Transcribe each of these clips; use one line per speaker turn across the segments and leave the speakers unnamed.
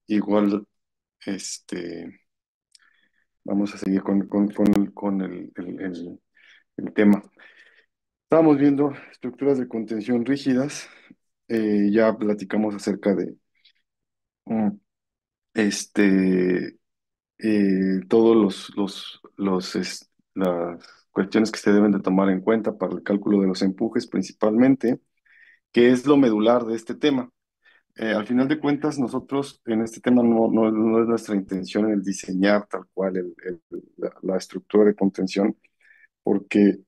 igual, este, vamos a seguir con el tema. Estábamos viendo estructuras de contención rígidas. Ya platicamos acerca de mm, este, todos las cuestiones que se deben de tomar en cuenta para el cálculo de los empujes principalmente, que es lo medular de este tema. Al final de cuentas, nosotros en este tema no es nuestra intención el diseñar tal cual la estructura de contención, porque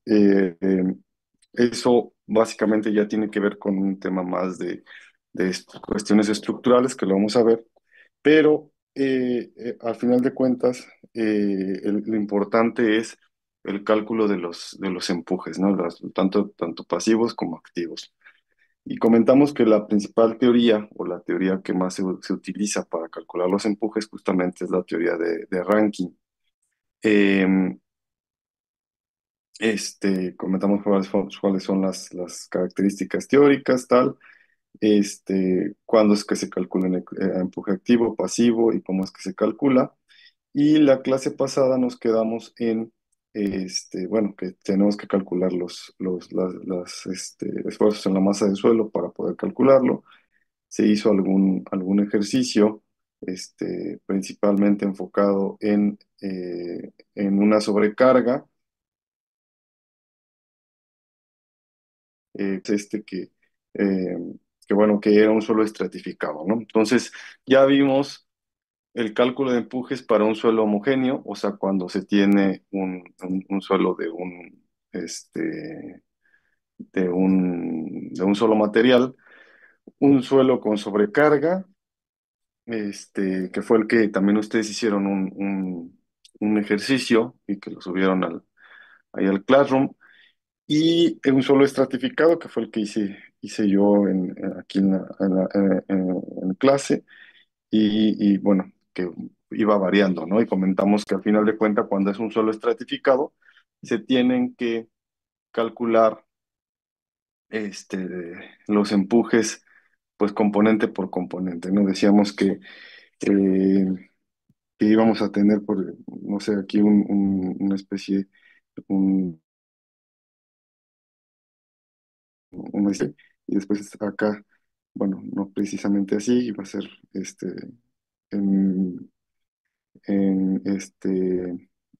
eso básicamente ya tiene que ver con un tema más de cuestiones estructurales que lo vamos a ver, pero al final de cuentas, lo importante es el cálculo de los empujes, ¿no? Tanto pasivos como activos. Y comentamos que la principal teoría o la teoría que más se utiliza para calcular los empujes justamente es la teoría de Rankine. Eh, Comentamos cuáles son las características teóricas, tal, cuándo es que se calcula el empuje activo, pasivo y cómo es que se calcula. Y la clase pasada nos quedamos en, bueno, que tenemos que calcular los esfuerzos en la masa de suelo para poder calcularlo. Se hizo algún ejercicio, principalmente enfocado en una sobrecarga, eh, que bueno, que era un suelo estratificado, ¿no? Entonces, ya vimos el cálculo de empujes para un suelo homogéneo, o sea, cuando se tiene un suelo de un solo material, un suelo con sobrecarga, que fue el que también ustedes hicieron un ejercicio y que lo subieron ahí al Classroom, y un suelo estratificado, que fue el que hice yo aquí en clase, bueno, que iba variando, ¿no? Y comentamos que al final de cuentas, cuando es un suelo estratificado, se tienen que calcular los empujes, pues componente por componente, ¿no? Decíamos eh, que íbamos a tener, no sé, aquí una especie, un, y después acá, bueno, no precisamente así, iba a ser en, en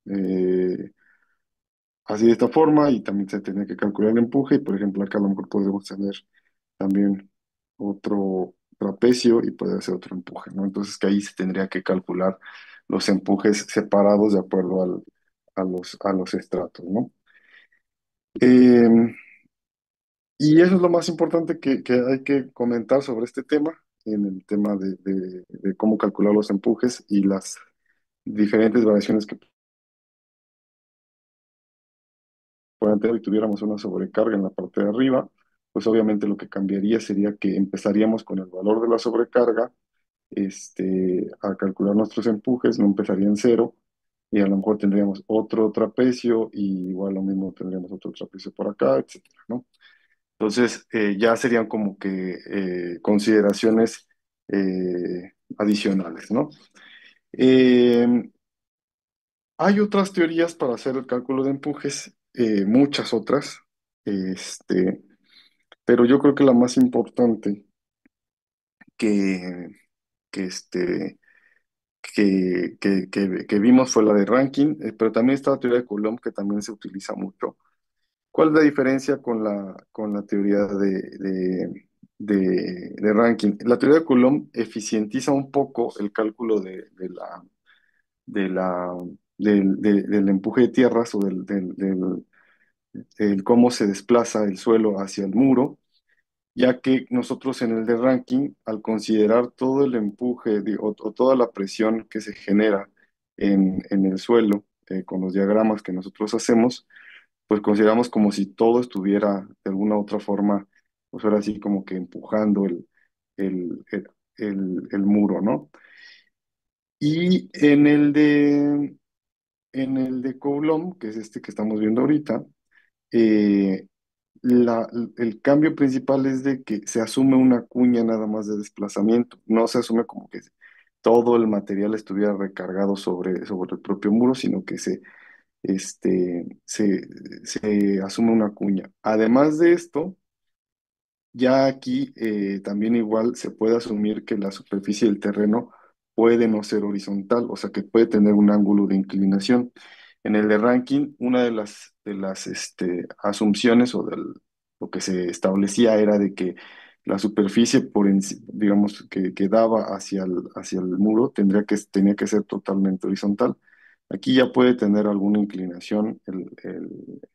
eh, así de esta forma, y también se tenía que calcular el empuje, y por ejemplo acá a lo mejor podemos tener también otro trapecio y puede ser otro empuje, ¿no? Entonces que ahí se tendría que calcular los empujes separados de acuerdo a los estratos, ¿no? Eh, y eso es lo más importante que hay que comentar sobre este tema, en el tema de cómo calcular los empujes y las diferentes variaciones que puedan tener y tuviéramos una sobrecarga en la parte de arriba, pues obviamente lo que cambiaría sería que empezaríamos con el valor de la sobrecarga, a calcular nuestros empujes, no empezaría en cero, y a lo mejor tendríamos otro trapecio, y igual lo mismo tendríamos otro trapecio por acá, etcétera, ¿no? Entonces, ya serían como que consideraciones adicionales, ¿no? Eh, Hay otras teorías para hacer el cálculo de empujes, muchas otras, este, pero yo creo que la más importante que, que, este, que vimos fue la de Rankin, pero también está la teoría de Coulomb, que también se utiliza mucho. ¿Cuál es la diferencia con la teoría de Rankin? La teoría de Coulomb eficientiza un poco el cálculo de la, del empuje de tierras o el cómo se desplaza el suelo hacia el muro, ya que nosotros en el de ranking, al considerar todo el empuje o toda la presión que se genera en el suelo, con los diagramas que nosotros hacemos, pues consideramos como si todo estuviera de alguna u otra forma, pues ahora sí como que empujando el, el, el muro, ¿no? Y en el de Coulomb, que es este que estamos viendo ahorita, eh, el cambio principal es de que se asume una cuña nada más de desplazamiento, no se asume como que todo el material estuviera recargado sobre el propio muro, sino que se asume una cuña. Además de esto, ya aquí también igual se puede asumir que la superficie del terreno puede no ser horizontal, o sea que puede tener un ángulo de inclinación. En el de ranking, una de las asunciones lo que se establecía era de que la superficie digamos, que daba hacia el muro tenía que ser totalmente horizontal. Aquí ya puede tener alguna inclinación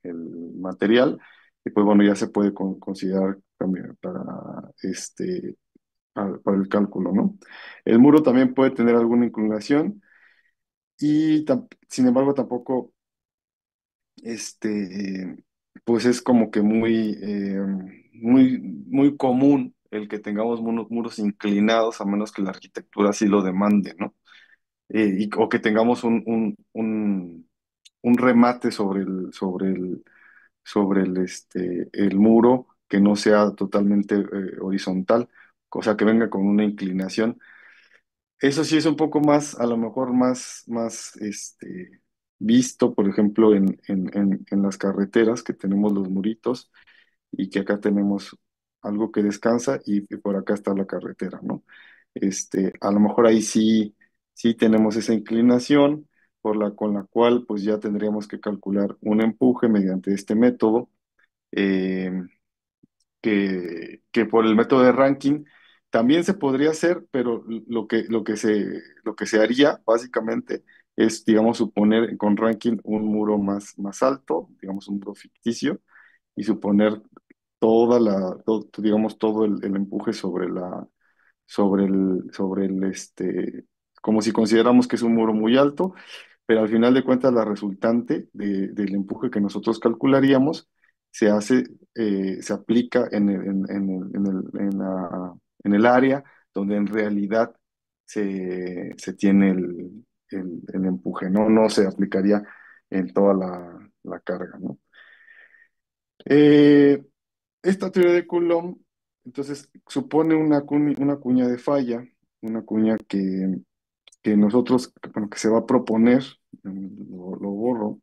el material y pues bueno, ya se puede considerar también para el cálculo, ¿no? El muro también puede tener alguna inclinación y sin embargo tampoco, pues es como que muy común el que tengamos muros inclinados a menos que la arquitectura así lo demande, ¿no? O que tengamos un remate sobre el muro que no sea totalmente horizontal, cosa que venga con una inclinación. Eso sí es un poco más, a lo mejor más visto, por ejemplo, en las carreteras que tenemos los muritos y que acá tenemos algo que descansa y por acá está la carretera, ¿no? A lo mejor ahí sí tenemos esa inclinación con la cual pues ya tendríamos que calcular un empuje mediante este método. eh, que por el método de ranking también se podría hacer, pero lo que se haría básicamente es, digamos, suponer con ranking un muro más alto, digamos, un muro ficticio, y suponer digamos, todo el empuje sobre el, como si consideramos que es un muro muy alto, pero al final de cuentas la resultante del empuje que nosotros calcularíamos se aplica en el área donde en realidad se tiene el empuje, ¿no? No se aplicaría en toda la carga, ¿no? Eh, Esta teoría de Coulomb, entonces, supone una cuña de falla, una cuña que nosotros, bueno, que se va a proponer, lo borro,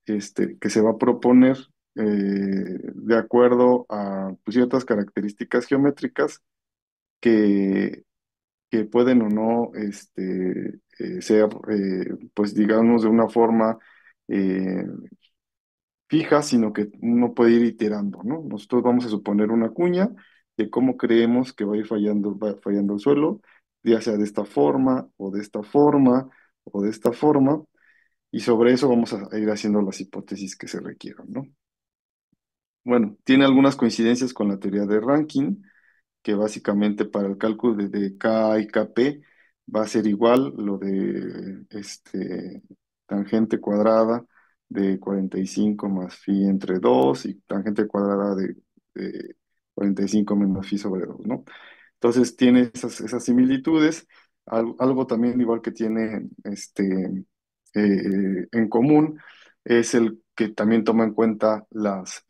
que se va a proponer de acuerdo a pues, ciertas características geométricas que, que pueden o no ser, pues digamos, de una forma eh, fija, sino que uno puede ir iterando, ¿no? Nosotros vamos a suponer una cuña de cómo creemos que va fallando el suelo, ya sea de esta forma, o de esta forma, o de esta forma, y sobre eso vamos a ir haciendo las hipótesis que se requieran, ¿no? Bueno, tiene algunas coincidencias con la teoría de Rankin, que básicamente para el cálculo de K y KP va a ser igual lo de tangente cuadrada de 45 más phi entre 2 y tangente cuadrada de 45 menos phi sobre 2, ¿no? Entonces tiene esas similitudes. Algo también igual que tiene en común es el que también toma en cuenta los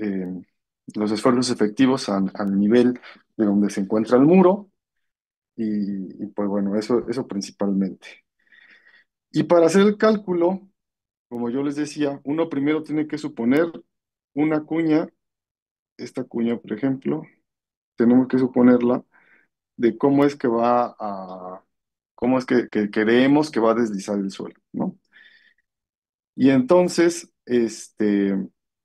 esfuerzos efectivos al nivel de donde se encuentra el muro pues bueno, eso principalmente. Y para hacer el cálculo, como yo les decía, uno primero tiene que suponer una cuña, esta cuña, por ejemplo, tenemos que suponerla de cómo es que creemos que va a deslizar el suelo, ¿no? Y entonces,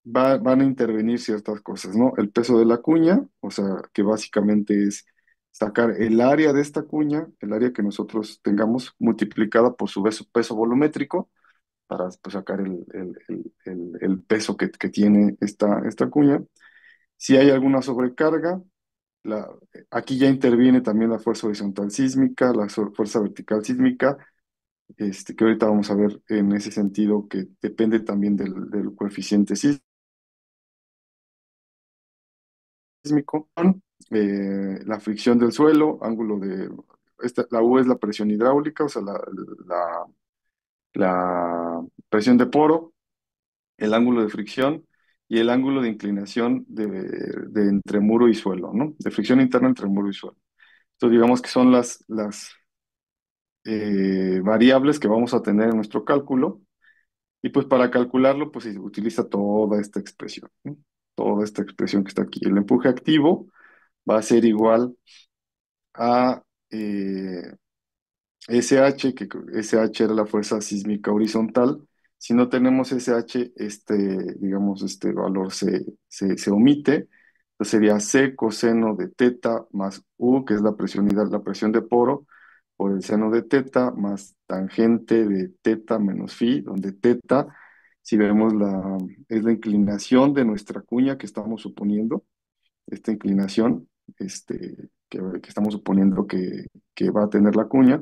van a intervenir ciertas cosas, ¿no? El peso de la cuña, o sea, que básicamente es sacar el área de esta cuña, el área que nosotros tengamos, multiplicada por su peso volumétrico, para pues, sacar el peso que tiene esta cuña. Si hay alguna sobrecarga, la- aquí ya interviene también la fuerza horizontal sísmica, la fuerza vertical sísmica, que ahorita vamos a ver en ese sentido que depende también del coeficiente sísmico, la fricción del suelo, la U es la presión hidráulica, o sea, la, la presión de poro, el ángulo de fricción y el ángulo de inclinación de entre muro y suelo, ¿no? De fricción interna entre muro y suelo. Entonces digamos que son variables que vamos a tener en nuestro cálculo. Y pues para calcularlo, pues se utiliza toda esta expresión, ¿no? Toda esta expresión que está aquí. El empuje activo va a ser igual a SH, que SH era la fuerza sísmica horizontal. Si no tenemos SH, digamos, este valor se omite. Entonces sería C coseno de teta más U, que es la presión de poro, por el seno de teta, más tangente de teta menos phi, donde teta, si vemos es la inclinación de nuestra cuña que estamos suponiendo, esta inclinación que estamos suponiendo que va a tener la cuña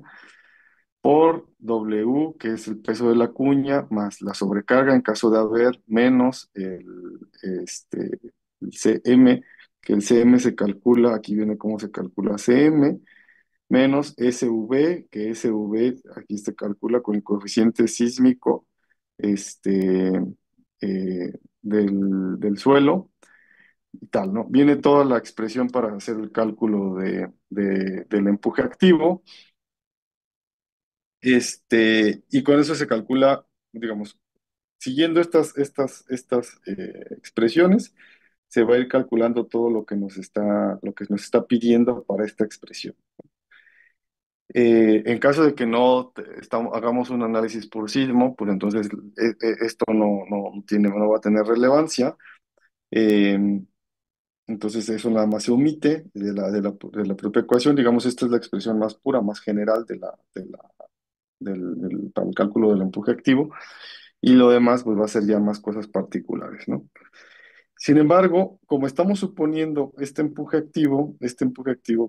por W, que es el peso de la cuña, más la sobrecarga en caso de haber, menos el CM, que el CM se calcula, aquí viene cómo se calcula CM, menos SV, que SV aquí se calcula con el coeficiente sísmico del suelo y tal, ¿no? Viene toda la expresión para hacer el cálculo del empuje activo. Y con eso se calcula, digamos, siguiendo estas expresiones, se va a ir calculando todo lo que nos está pidiendo para esta expresión. En caso de que hagamos un análisis por sismo, pues entonces esto no va a tener relevancia. Eh, entonces eso nada más se omite de la propia ecuación. Digamos, esta es la expresión más pura, más general para el cálculo del empuje activo. Y lo demás pues va a ser ya más cosas particulares, ¿no? Sin embargo, como estamos suponiendo este empuje activo,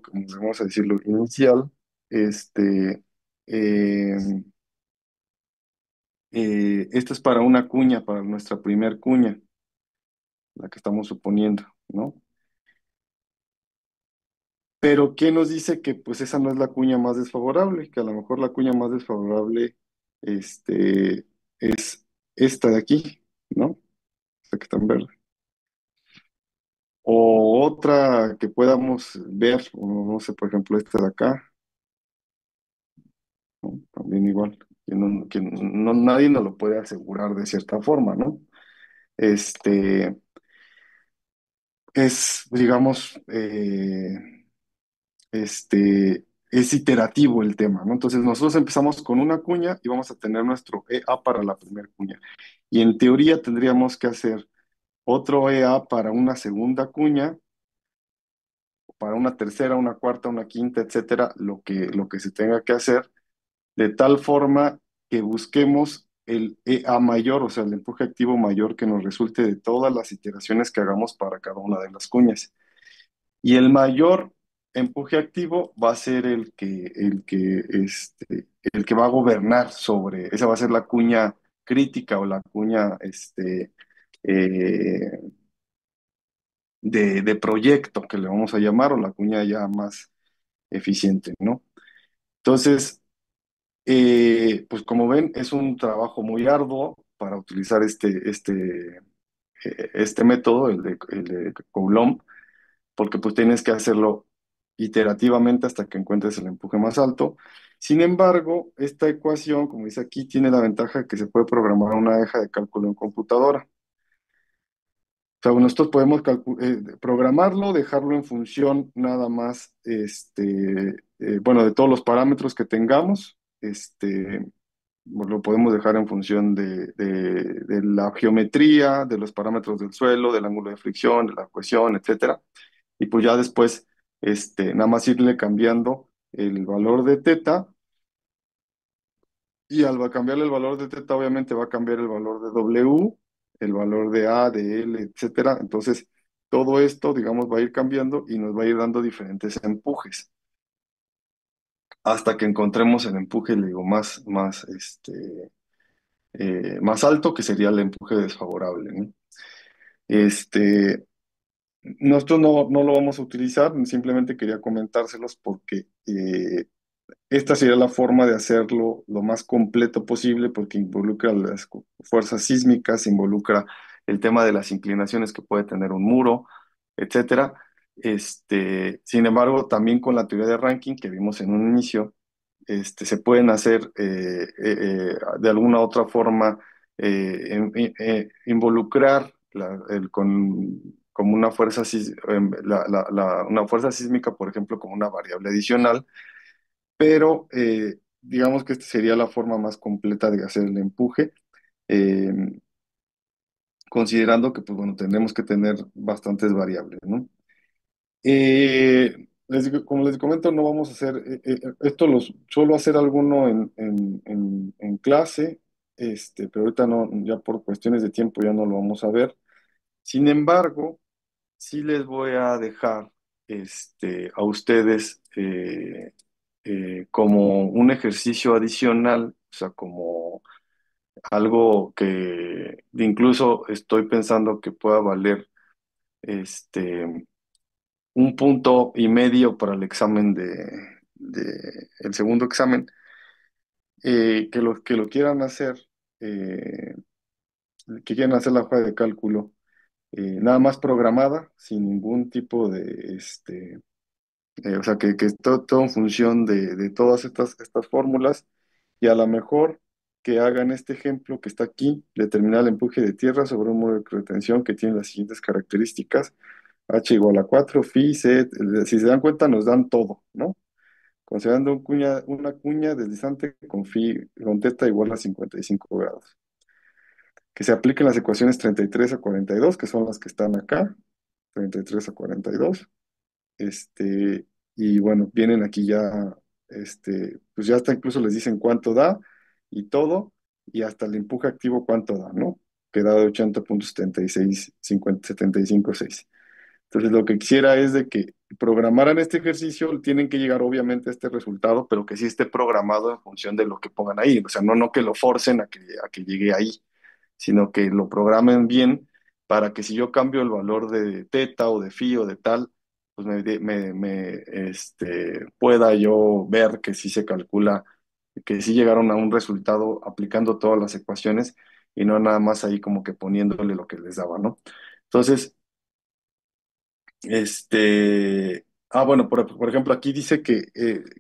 como vamos a decirlo, inicial, este, eh, esto es para una cuña, para nuestra primer cuña, la que estamos suponiendo, ¿no? Pero ¿qué nos dice que pues esa no es la cuña más desfavorable? Que a lo mejor la cuña más desfavorable, es esta de aquí, ¿no? Esta que está en verde. O otra que podamos ver, o no sé, por ejemplo, esta de acá, ¿no? También igual, nadie nos lo puede asegurar de cierta forma, ¿no? Este, digamos, es iterativo el tema, ¿no? Entonces nosotros empezamos con una cuña y vamos a tener nuestro EA para la primera cuña. Y en teoría tendríamos que hacer otro EA para una segunda cuña, para una tercera, una cuarta, una quinta, etcétera, lo que se tenga que hacer de tal forma que busquemos el EA mayor, o sea, el empuje activo mayor que nos resulte de todas las iteraciones que hagamos para cada una de las cuñas. Y el mayor empuje activo va a ser el que va a gobernar esa va a ser la cuña crítica o la cuña eh, de proyecto, que le vamos a llamar, o la cuña ya más eficiente, ¿no? Entonces, pues como ven, es un trabajo muy arduo para utilizar este método, el de Coulomb, porque pues tienes que hacerlo iterativamente hasta que encuentres el empuje más alto. Sin embargo, esta ecuación, como dice aquí, tiene la ventaja que se puede programar una hoja de cálculo en computadora. O sea, nosotros podemos programarlo, dejarlo en función nada más, bueno, de todos los parámetros que tengamos, lo podemos dejar en función de la geometría, de los parámetros del suelo, del ángulo de fricción, de la cohesión, etcétera. Y pues ya después, nada más irle cambiando el valor de teta, y al cambiarle el valor de teta, obviamente va a cambiar el valor de W, el valor de A, de L, etcétera. Entonces, todo esto, digamos, va a ir cambiando y nos va a ir dando diferentes empujes, hasta que encontremos el empuje, le digo, más alto, que sería el empuje desfavorable, ¿no? Este, Nosotros no lo vamos a utilizar, simplemente quería comentárselos porque esta sería la forma de hacerlo lo más completo posible, porque involucra las fuerzas sísmicas, involucra el tema de las inclinaciones que puede tener un muro, etcétera. Sin embargo, también con la teoría de ranking que vimos en un inicio, se pueden hacer de alguna otra forma, involucrar como una fuerza, una fuerza sísmica, por ejemplo, como una variable adicional, pero digamos que esta sería la forma más completa de hacer el empuje, eh, considerando que, pues bueno, tendremos que tener bastantes variables, ¿no? Como les comento, no vamos a hacer, esto suelo hacer alguno en clase, pero ahorita no, ya por cuestiones de tiempo ya no lo vamos a ver. Sin embargo, sí les voy a dejar a ustedes como un ejercicio adicional, o sea, como algo que incluso estoy pensando que pueda valer este, 1,5 puntos para el examen el segundo examen, que lo quieran hacer, eh, que quieran hacer la hoja de cálculo, nada más programada, sin ningún tipo o sea, que es todo en función de todas estas fórmulas, y a lo mejor que hagan este ejemplo que está aquí, determinar el empuje de tierra sobre un muro de retención que tiene las siguientes características: H igual a 4, phi, C, si se dan cuenta nos dan todo, ¿no? Considerando una cuña deslizante con teta igual a 55 grados. Que se apliquen las ecuaciones 33 a 42, que son las que están acá, 33 a 42. Y bueno, vienen aquí ya, pues ya hasta incluso les dicen cuánto da y todo, y hasta el empuje activo cuánto da, ¿no? Que da de 80,76, 50, 75,6. Entonces, lo que quisiera es de que programaran este ejercicio, tienen que llegar obviamente a este resultado, pero que sí esté programado en función de lo que pongan ahí. O sea, no que lo forcen a que llegue ahí, sino que lo programen bien para que si yo cambio el valor de teta o de phi o de tal, pues pueda yo ver que sí se calcula, que sí llegaron a un resultado aplicando todas las ecuaciones y no nada más ahí como que poniéndole lo que les daba, ¿no? Entonces, bueno, por ejemplo, aquí dice que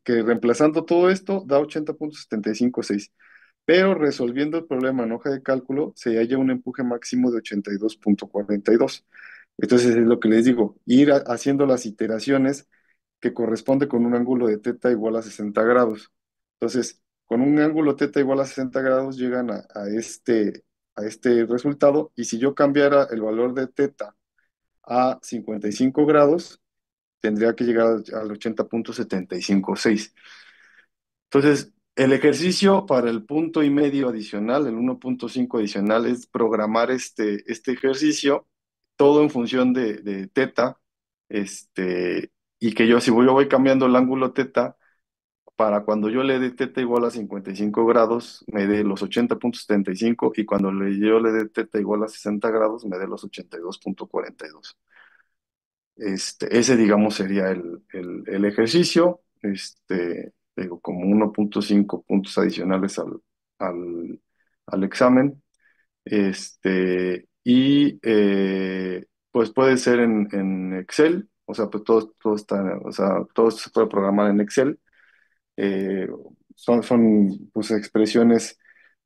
reemplazando todo esto da 80,75,6, pero resolviendo el problema en hoja de cálculo se halla un empuje máximo de 82,42. Entonces es lo que les digo, ir haciendo las iteraciones que corresponde con un ángulo de teta igual a 60 grados. Entonces, con un ángulo teta igual a 60 grados llegan a este resultado, y si yo cambiara el valor de teta a 55 grados, tendría que llegar al 80,75,6. Entonces, el ejercicio para el 1,5 punto adicional, el 1,5 adicional, es programar este ejercicio, todo en función de teta, y que yo, si yo voy cambiando el ángulo teta, para cuando yo le dé teta igual a 55 grados, me dé los 80,75, y cuando yo le dé teta igual a 60 grados, me dé los 82,42. Ese, digamos, sería el ejercicio, digo, como 1,5 puntos adicionales al examen, y pues puede ser en Excel, o sea, pues todo está, o sea, todo se puede programar en Excel. eh, son pues expresiones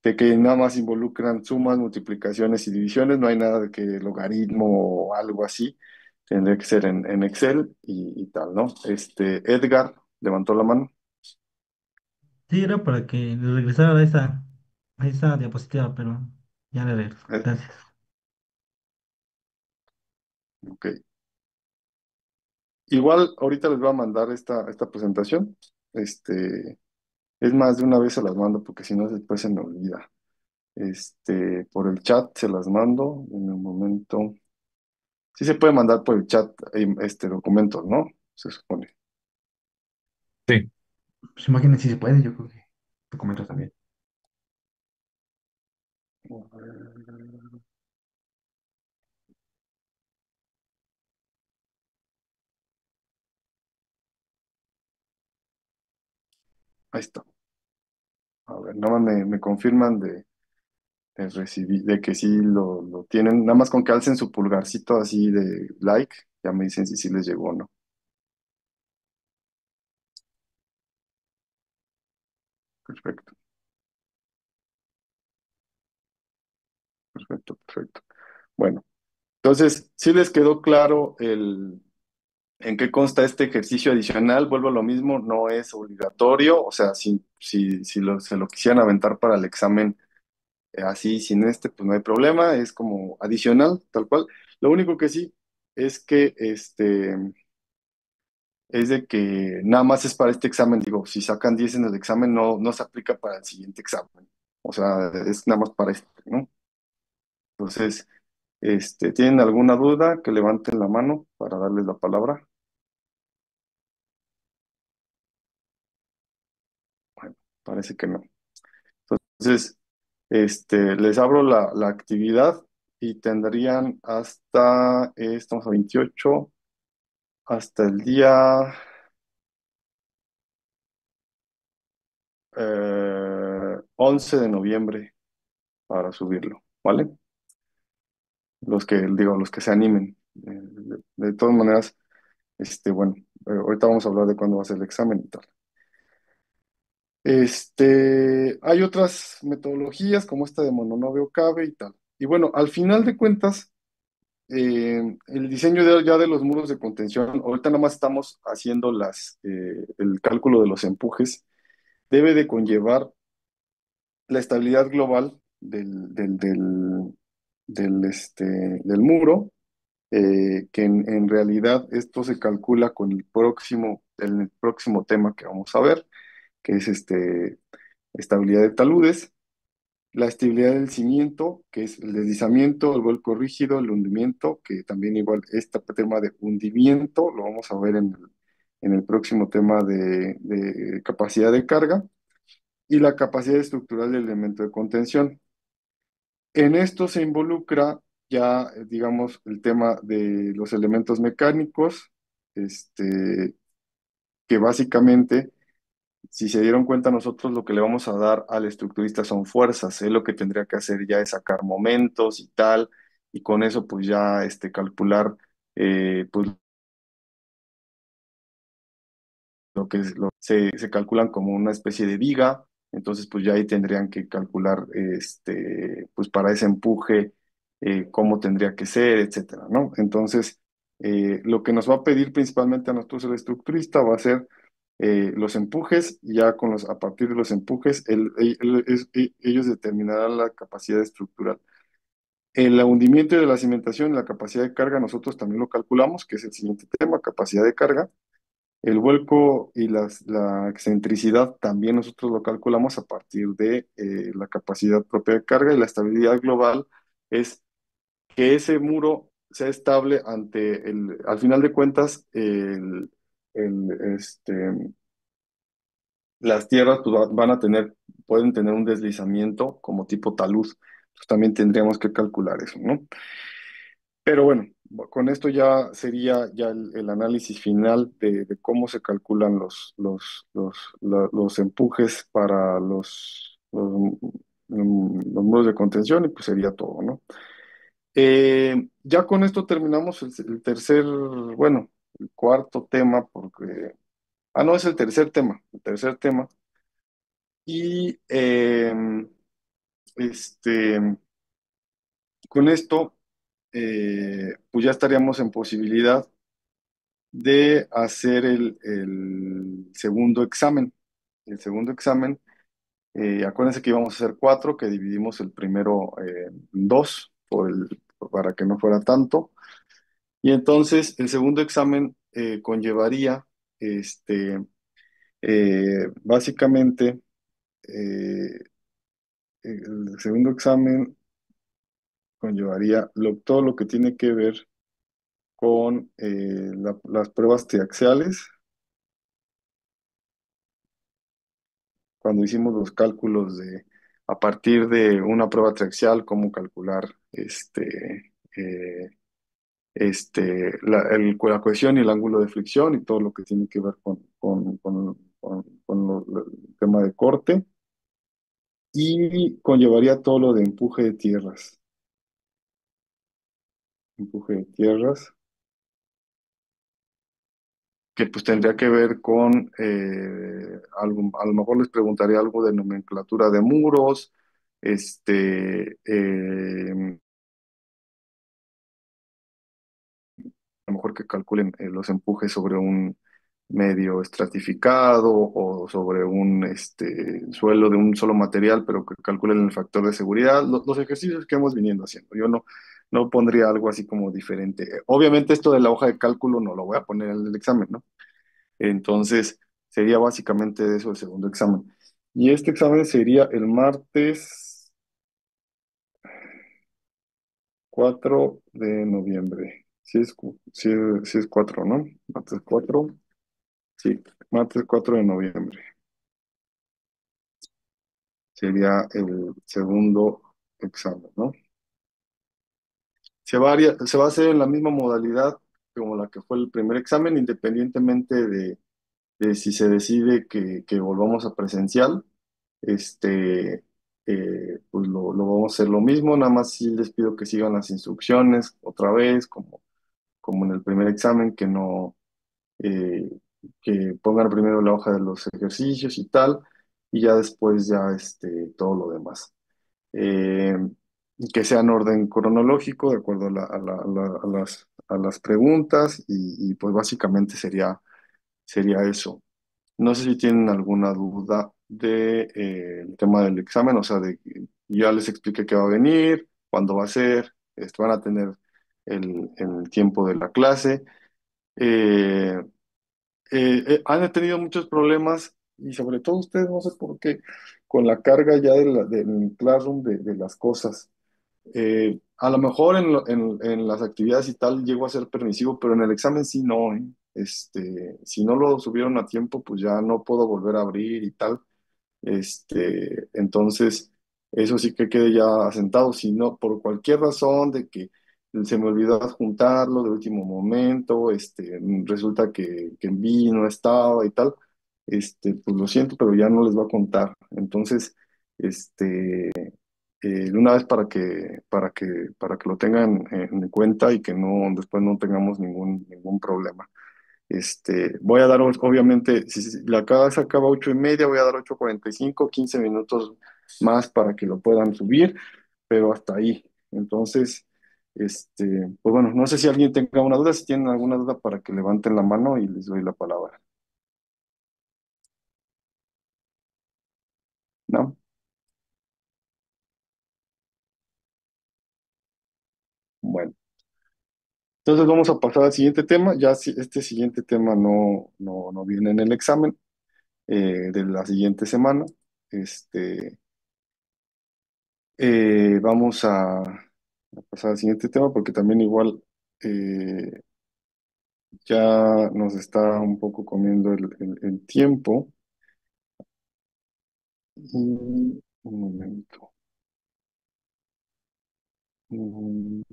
de que nada más involucran sumas, multiplicaciones y divisiones, no hay nada de que logaritmo o algo así, tendría que ser en Excel y tal, ¿no? Edgar levantó la mano.
Sí, era para que le regresara a esa diapositiva, pero ya le regreso.
Eh,
Gracias.
ok. Igual ahorita les voy a mandar esta presentación. Es más, de una vez se las mando porque si no después se me olvida. Por el chat se las mando en un momento. Sí se puede mandar por el chat este documento, ¿no? Se supone.
Sí. Pues imagínense si se puede, yo creo que documentos también.
Ahí está. A ver, nada más me confirman de que sí lo tienen. Nada más con que alcen su pulgarcito así de like, ya me dicen si sí les llegó o no. Perfecto, perfecto, perfecto. Bueno, entonces, si les quedó claro en qué consta este ejercicio adicional, vuelvo a lo mismo, no es obligatorio, o sea, si se lo quisieran aventar para el examen así, sin este, pues no hay problema, es como adicional, tal cual. Lo único que sí es que es de que nada más es para este examen, digo, si sacan 10 en el examen, no se aplica para el siguiente examen. O sea, es nada más para este, ¿no? Entonces, ¿tienen alguna duda? Que levanten la mano para darles la palabra. Bueno, parece que no. Entonces, les abro la actividad y tendrían hasta, estamos a 28 hasta el día 11 de noviembre para subirlo, ¿vale? Los que se animen. De todas maneras, bueno, ahorita vamos a hablar de cuándo va a ser el examen y tal. Hay otras metodologías como esta de mononovio cabe y tal. Y bueno, al final de cuentas, el diseño ya de los muros de contención, ahorita nada más estamos haciendo el cálculo de los empujes, debe de conllevar la estabilidad global del muro, que en realidad esto se calcula con el próximo tema que vamos a ver, que es estabilidad de taludes, la estabilidad del cimiento, que es el deslizamiento, el vuelco rígido, el hundimiento, que también igual este tema de hundimiento lo vamos a ver en el próximo tema de capacidad de carga y la capacidad estructural del elemento de contención. En esto se involucra ya, digamos, el tema de los elementos mecánicos, que básicamente, si se dieron cuenta, nosotros lo que le vamos a dar al estructurista son fuerzas. Él lo que tendría que hacer ya es sacar momentos y tal, y con eso pues ya calcular pues lo que se calculan como una especie de viga, entonces pues ya ahí tendrían que calcular pues para ese empuje cómo tendría que ser, etcétera, ¿no? Entonces, lo que nos va a pedir principalmente a nosotros el estructurista va a ser los empujes, y ya a partir de los empujes, ellos determinarán la capacidad estructural. El hundimiento de la cimentación y la capacidad de carga, nosotros también lo calculamos, que es el siguiente tema, capacidad de carga. El vuelco y la excentricidad también nosotros lo calculamos a partir de la capacidad propia de carga, y la estabilidad global es que ese muro sea estable al final de cuentas, el, este, las tierras pues, pueden tener un deslizamiento como tipo talud. Pues también tendríamos que calcular eso, ¿no? Pero bueno, con esto ya sería ya el análisis final de cómo se calculan los empujes para los muros de contención, y pues sería todo, ¿no? Ya con esto terminamos el tercer, bueno, el cuarto tema, porque, no, es el tercer tema. Y este, con esto, pues ya estaríamos en posibilidad de hacer el segundo examen. El segundo examen, acuérdense que íbamos a hacer cuatro, que dividimos el primero en dos, para que no fuera tanto. Y entonces el segundo examen conllevaría, básicamente, eh, el segundo examen conllevaría todo lo que tiene que ver con las pruebas triaxiales, cuando hicimos los cálculos a partir de una prueba triaxial, cómo calcular la cohesión y el ángulo de fricción y todo lo que tiene que ver el tema de corte, y conllevaría todo lo de empuje de tierras, que pues tendría que ver con algo, a lo mejor les preguntaría algo de nomenclatura de muros, a lo mejor que calculen los empujes sobre un medio estratificado o sobre un suelo de un solo material, pero que calculen el factor de seguridad, los ejercicios que hemos venido haciendo. Yo no pondría algo así como diferente. Obviamente esto de la hoja de cálculo no lo voy a poner en el examen, ¿no? Entonces, sería básicamente de eso el segundo examen. Y este examen sería el martes 4 de noviembre. Si es 4, ¿no? Martes 4. Sí, martes 4 de noviembre. Sería el segundo examen, ¿no? Se va a hacer en la misma modalidad como la que fue el primer examen, independientemente de si se decide que volvamos a presencial. Este, pues lo vamos a hacer lo mismo, nada más sí les pido que sigan las instrucciones otra vez, como en el primer examen, eh, que pongan primero la hoja de los ejercicios y tal, y ya después ya todo lo demás. Eh, que sea en orden cronológico, de acuerdo a las preguntas, y pues básicamente sería eso. No sé si tienen alguna duda de, el tema del examen, o sea, ya les expliqué qué va a venir, cuándo va a ser, van a tener el tiempo de la clase. Eh, Han tenido muchos problemas y sobre todo ustedes, no sé por qué, con la carga ya del Classroom de las cosas. A lo mejor en las actividades y tal llego a ser permisivo, pero en el examen sí no, ¿eh? Si no lo subieron a tiempo, pues ya no puedo volver a abrir y tal. Entonces, eso sí que quede ya asentado. Si no, por cualquier razón de que se me olvidó adjuntarlo de último momento, resulta que vi no estaba y tal, pues lo siento, pero ya no les va a contar. Entonces, de una vez para que lo tengan en cuenta y que después no tengamos ningún problema. Voy a dar, obviamente, si la clase acaba 8:30, voy a dar 8:45, 15 minutos más para que lo puedan subir, pero hasta ahí. Entonces, pues bueno, no sé si alguien tenga una duda, si tienen alguna duda para que levanten la mano y les doy la palabra. ¿No? Bueno, entonces vamos a pasar al siguiente tema. Ya si este siguiente tema no viene en el examen de la siguiente semana. Este, Vamos a pasar al siguiente tema porque también igual eh, ya nos está un poco comiendo el tiempo. Un momento. Mm,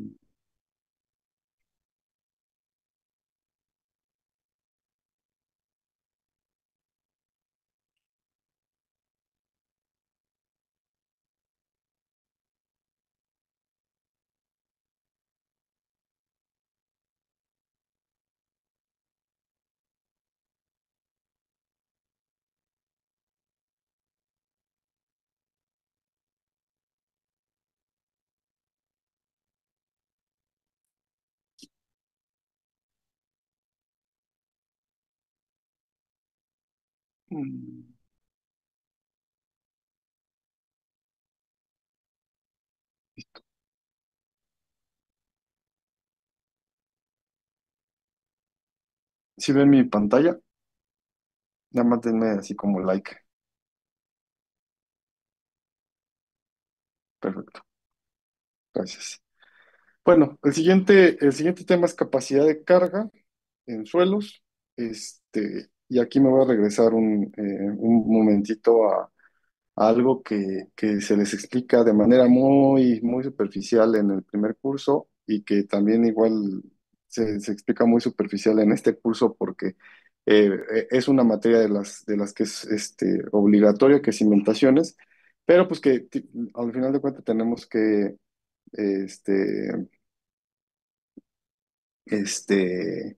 mm, ¿Sí ven mi pantalla? Nada más denme así como like. Perfecto. Gracias. Bueno, el siguiente tema es capacidad de carga en suelos. Y aquí me voy a regresar un momentito a algo que se les explica de manera muy superficial en el primer curso y que también igual se explica muy superficial en este curso porque es una materia de las que es obligatoria, que es cimentaciones, pero pues que al final de cuentas tenemos que este, este,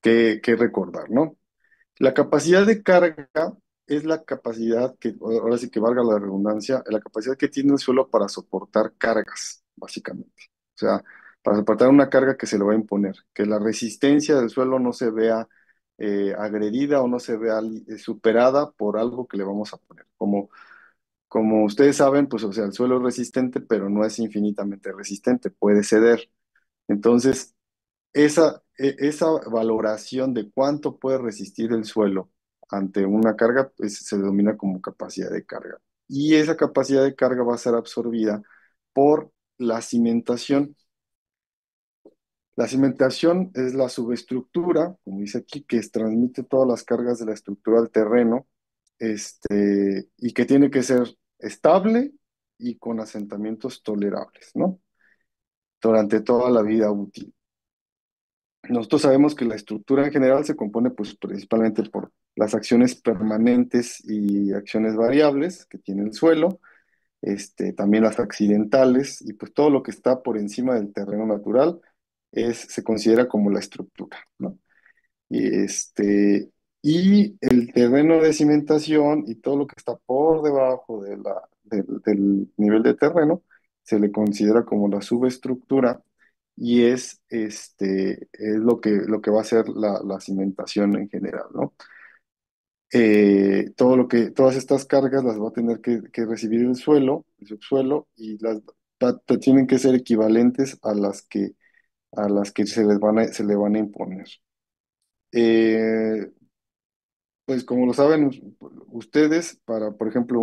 que recordar, ¿no? La capacidad de carga es la capacidad que, ahora sí que valga la redundancia, la capacidad que tiene el suelo para soportar cargas, básicamente. O sea, para soportar una carga que se le va a imponer, que la resistencia del suelo no se vea agredida o no se vea superada por algo que le vamos a poner. Como ustedes saben, pues, o sea, el suelo es resistente, pero no es infinitamente resistente, puede ceder. Entonces, esa valoración de cuánto puede resistir el suelo ante una carga, pues, se denomina como capacidad de carga. Y esa capacidad de carga va a ser absorbida por la cimentación. La cimentación es la subestructura, como dice aquí, que transmite todas las cargas de la estructura al terreno, y que tiene que ser estable y con asentamientos tolerables, ¿no? Durante toda la vida útil. Nosotros sabemos que la estructura en general se compone pues principalmente por las acciones permanentes y acciones variables que tiene el suelo, también las accidentales y pues todo lo que está por encima del terreno natural se considera como la estructura, ¿no? Y, y el terreno de cimentación y todo lo que está por debajo del nivel de terreno se le considera como la subestructura y es lo que va a ser la cimentación en general, ¿no? Todas estas cargas las va a tener que recibir el subsuelo, y tienen que ser equivalentes a las que se le van a imponer. Eh, pues como lo saben ustedes, por ejemplo,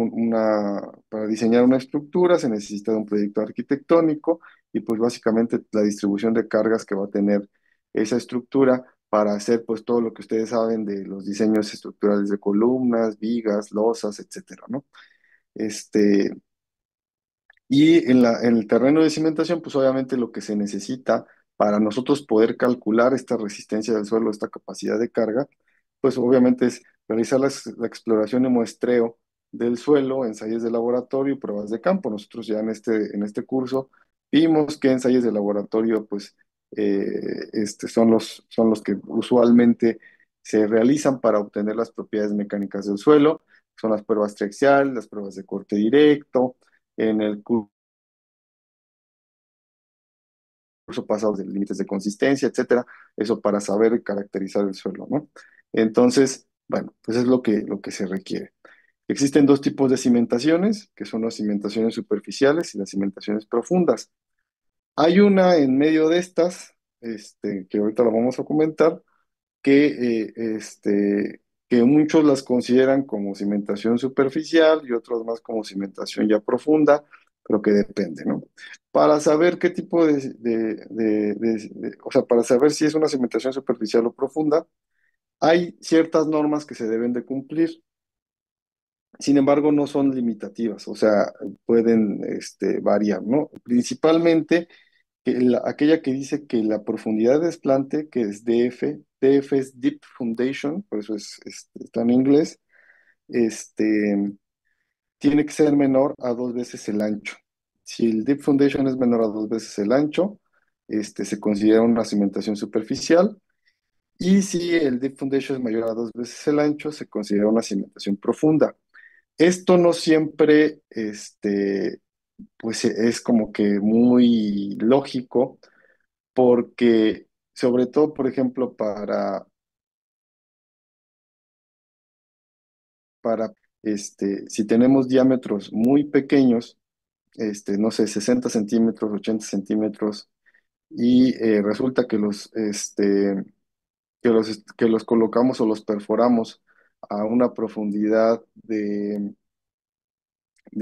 para diseñar una estructura se necesita de un proyecto arquitectónico y pues básicamente la distribución de cargas que va a tener esa estructura para hacer pues todo lo que ustedes saben de los diseños estructurales de columnas, vigas, losas, etcétera, ¿no? Este, y en el terreno de cimentación, pues obviamente lo que se necesita para nosotros poder calcular esta resistencia del suelo, esta capacidad de carga, pues obviamente es realizar la exploración y muestreo del suelo, ensayos de laboratorio y pruebas de campo. Nosotros ya en este curso vimos que ensayos de laboratorio, pues, son los que usualmente se realizan para obtener las propiedades mecánicas del suelo. Son las pruebas triaxial, las pruebas de corte directo, en el curso pasado de límites de consistencia, etcétera, eso para saber caracterizar el suelo, ¿no? Entonces, bueno, pues es lo que se requiere. Existen dos tipos de cimentaciones, que son las cimentaciones superficiales y las cimentaciones profundas. Hay una en medio de estas, que ahorita la vamos a comentar, que muchos las consideran como cimentación superficial y otros más como cimentación ya profunda, pero que depende, ¿no? Para saber qué tipo o sea, para saber si es una cimentación superficial o profunda, hay ciertas normas que se deben de cumplir. Sin embargo, no son limitativas, o sea, pueden variar, ¿no? Principalmente aquella que dice que la profundidad de desplante, que es DF es Deep Foundation, por eso está en inglés, este, tiene que ser menor a 2 veces el ancho. Si el Deep Foundation es menor a 2 veces el ancho, se considera una cimentación superficial, y si el Deep Foundation es mayor a 2 veces el ancho, se considera una cimentación profunda. Esto no siempre, pues es como que muy lógico porque sobre todo, por ejemplo, para si tenemos diámetros muy pequeños, no sé, 60 centímetros, 80 centímetros, y resulta que los colocamos o los perforamos a una profundidad de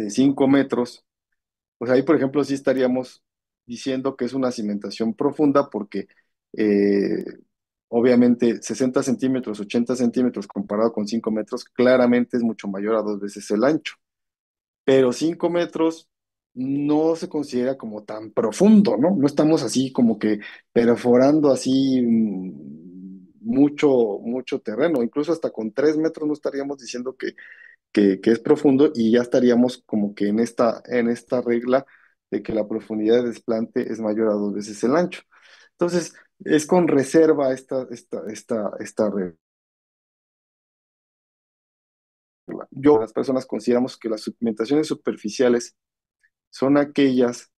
5 metros, pues ahí, por ejemplo, sí estaríamos diciendo que es una cimentación profunda porque eh, obviamente 60 centímetros, 80 centímetros comparado con 5 metros, claramente es mucho mayor a 2 veces el ancho. Pero 5 metros no se considera como tan profundo, ¿no? No estamos así como que perforando así mucho, mucho terreno. Incluso hasta con 3 metros no estaríamos diciendo que es profundo, y ya estaríamos como que en esta regla de que la profundidad de desplante es mayor a 2 veces el ancho. Entonces, es con reserva esta regla. Yo, las personas consideramos que las suplementaciones superficiales son aquellas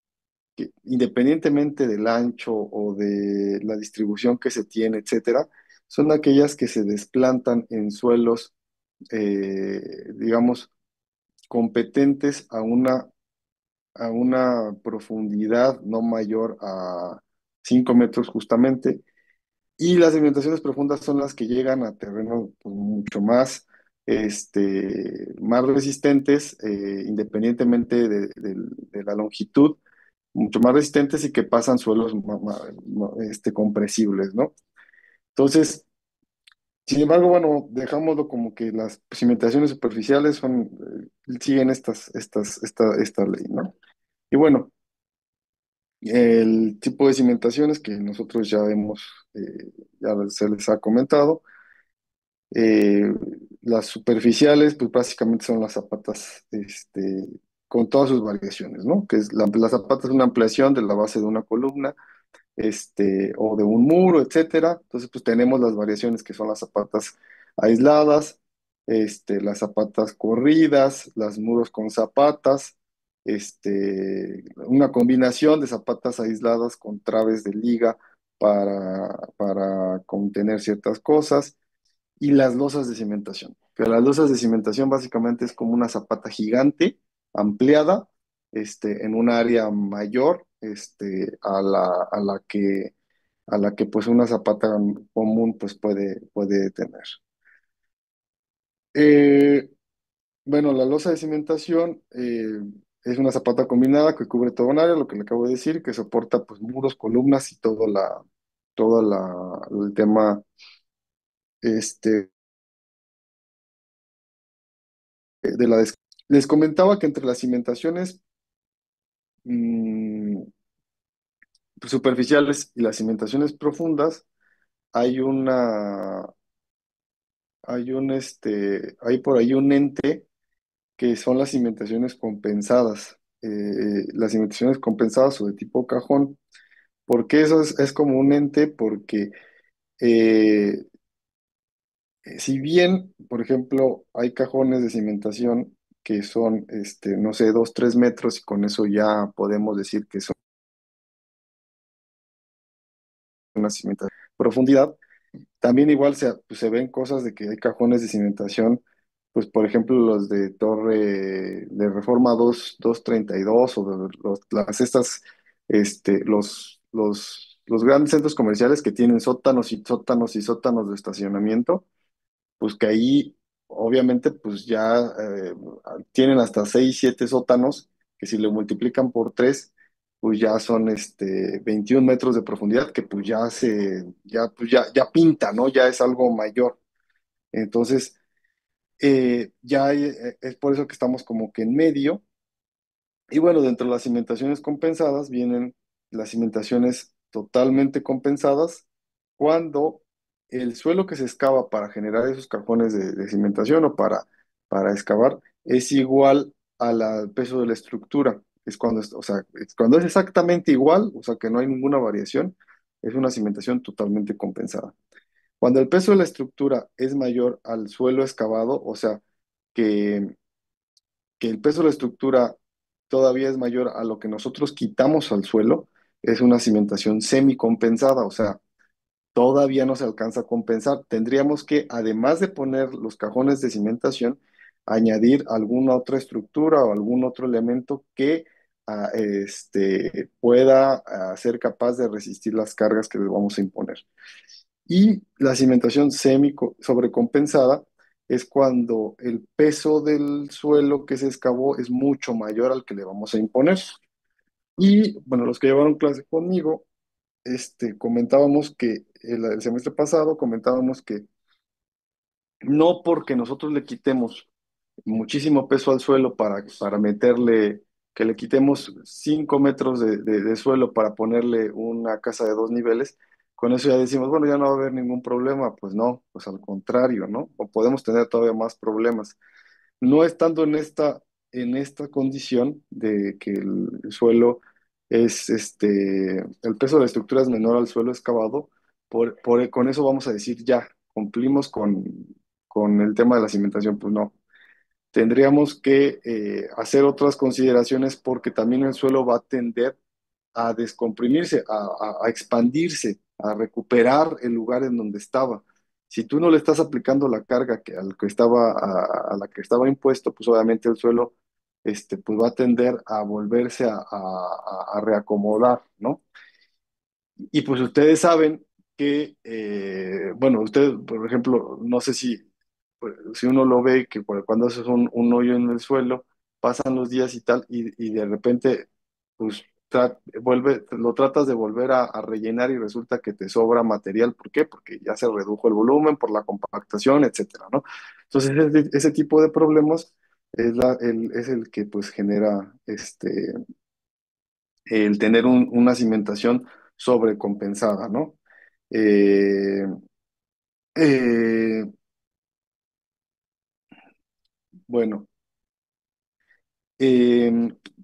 que, independientemente del ancho o de la distribución que se tiene, etcétera, son aquellas que se desplantan en suelos, digamos, competentes a una profundidad no mayor a 5 metros justamente. Y las sedimentaciones profundas son las que llegan a terrenos pues, mucho más, más resistentes, independientemente de la longitud, mucho más resistentes y que pasan suelos compresibles, ¿no? Entonces, sin embargo, bueno, dejámoslo como que las cimentaciones superficiales siguen esta ley, ¿no? Y bueno, el tipo de cimentaciones que nosotros ya se les ha comentado. Eh, las superficiales, pues básicamente son las zapatas, con todas sus variaciones, ¿no? Que es la zapata es una ampliación de la base de una columna, o de un muro, etcétera. Entonces, pues tenemos las variaciones que son las zapatas aisladas, las zapatas corridas, las muros con zapatas, una combinación de zapatas aisladas con traves de liga para contener ciertas cosas y las losas de cimentación. Que las losas de cimentación básicamente es como una zapata gigante, ampliada, en un área mayor, a la que pues una zapata común pues puede tener. Eh, bueno, la losa de cimentación es una zapata combinada que cubre toda un área, lo que le acabo de decir, que soporta pues muros, columnas y el tema, este, de la les comentaba que entre las cimentaciones mm, superficiales y las cimentaciones profundas hay hay por ahí un ente que son las cimentaciones compensadas. Las cimentaciones compensadas o de tipo cajón. ¿Por qué eso es como un ente? Porque eh, si bien, por ejemplo, hay cajones de cimentación que son, no sé, 2, 3 metros y con eso ya podemos decir que son una cimentación de profundidad. También igual pues, se ven cosas de que hay cajones de cimentación, pues por ejemplo los de Torre de Reforma 232 o de los grandes centros comerciales que tienen sótanos y sótanos y sótanos de estacionamiento, pues que ahí obviamente pues ya tienen hasta 6, 7 sótanos, que si lo multiplican por 3 pues ya son 21 metros de profundidad, que pues ya pinta, ¿no? Ya es algo mayor. Entonces, es por eso que estamos como que en medio. Y bueno, dentro de las cimentaciones compensadas vienen las cimentaciones totalmente compensadas cuando el suelo que se excava para generar esos cajones de cimentación o para excavar es igual al peso de la estructura. Es cuando, o sea, cuando es exactamente igual, o sea, que no hay ninguna variación, es una cimentación totalmente compensada. Cuando el peso de la estructura es mayor al suelo excavado, o sea, que que el peso de la estructura todavía es mayor a lo que nosotros quitamos al suelo, es una cimentación semicompensada, o sea, todavía no se alcanza a compensar. Tendríamos que, además de poner los cajones de cimentación, añadir alguna otra estructura o algún otro elemento que pueda ser capaz de resistir las cargas que le vamos a imponer. Y la cimentación sobrecompensada es cuando el peso del suelo que se excavó es mucho mayor al que le vamos a imponer. Y bueno, los que llevaron clase conmigo, comentábamos que el semestre pasado comentábamos que no porque nosotros le quitemos muchísimo peso al suelo para meterle, que le quitemos 5 metros de suelo para ponerle una casa de 2 niveles, con eso ya decimos, bueno, ya no va a haber ningún problema. Pues no, pues al contrario, ¿no? O podemos tener todavía más problemas. No estando en esta condición de que el suelo el peso de la estructura es menor al suelo excavado, con eso vamos a decir ya, cumplimos con el tema de la cimentación, pues no. Tendríamos que hacer otras consideraciones porque también el suelo va a tender a descomprimirse, a expandirse, a recuperar el lugar en donde estaba. Si tú no le estás aplicando la carga a la que estaba impuesto, pues obviamente el suelo pues va a tender a volverse a reacomodar, ¿no? Y pues ustedes saben que, bueno, usted, por ejemplo, no sé si uno lo ve que cuando haces un hoyo en el suelo, pasan los días y tal, y de repente, pues lo tratas de volver a rellenar y resulta que te sobra material. ¿Por qué? Porque ya se redujo el volumen por la compactación, etcétera, ¿no? Entonces, ese tipo de problemas es el que pues genera el tener una cimentación sobrecompensada, ¿no? Eh, eh, bueno,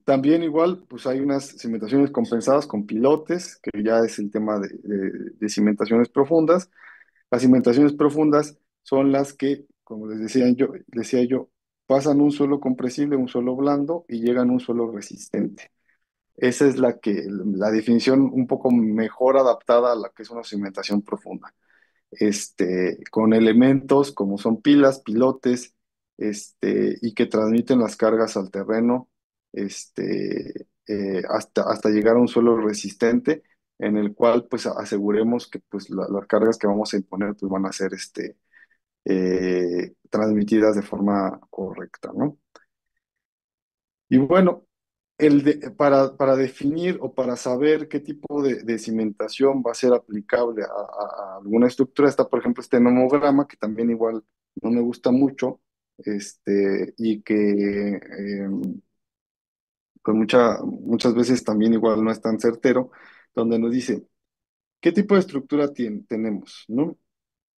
también igual, pues hay unas cimentaciones compensadas con pilotes, que ya es el tema de cimentaciones profundas. Las cimentaciones profundas son las que, como decía yo, pasan un suelo compresible, un suelo blando y llegan a un suelo resistente. Esa es la definición un poco mejor adaptada a la que es una cimentación profunda, con elementos como son pilas, pilotes, y que transmiten las cargas al terreno, hasta llegar a un suelo resistente en el cual pues aseguremos que pues las cargas que vamos a imponer pues van a ser transmitidas de forma correcta, ¿no? Y bueno, para definir o para saber qué tipo de cimentación va a ser aplicable a alguna estructura, está, por ejemplo, este nomograma, que también igual no me gusta mucho, y que pues muchas veces también igual no es tan certero, donde nos dice, ¿qué tipo de estructura tenemos, ¿no?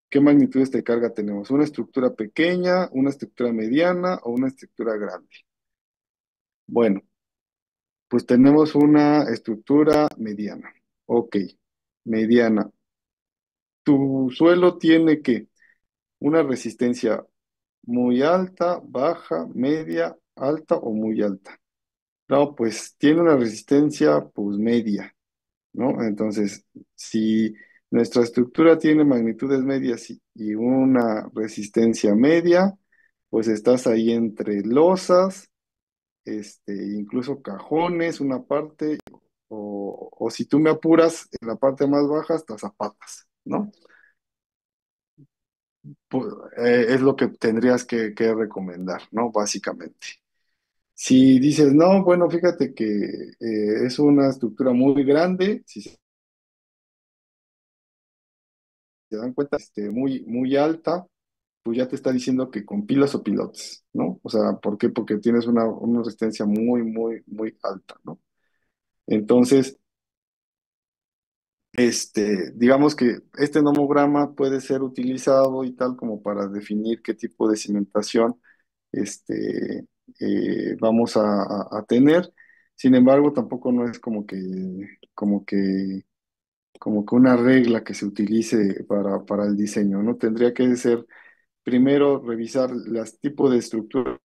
¿Qué magnitudes de carga tenemos? ¿Una estructura pequeña, una estructura mediana o una estructura grande? Bueno, pues tenemos una estructura mediana. Ok, mediana. Tu suelo tiene que una resistencia muy alta, baja, media, alta o muy alta. No, pues tiene una resistencia pues media, ¿no? Entonces, si nuestra estructura tiene magnitudes medias y una resistencia media, pues estás ahí entre losas, incluso cajones, una parte, o si tú me apuras, en la parte más baja hasta zapatas, ¿no? Es lo que tendrías que recomendar, ¿no? Básicamente. Si dices, no, bueno, fíjate que es una estructura muy grande, si se dan cuenta, muy alta, pues ya te está diciendo que con pilas o pilotes, ¿no? O sea, ¿por qué? Porque tienes una resistencia muy, muy, muy alta, ¿no? Entonces, digamos que este nomograma puede ser utilizado y tal como para definir qué tipo de cimentación este, vamos a tener. Sin embargo, tampoco no es como que, como que una regla que se utilice para el diseño, ¿no? Tendría que ser primero revisar los tipos de estructura,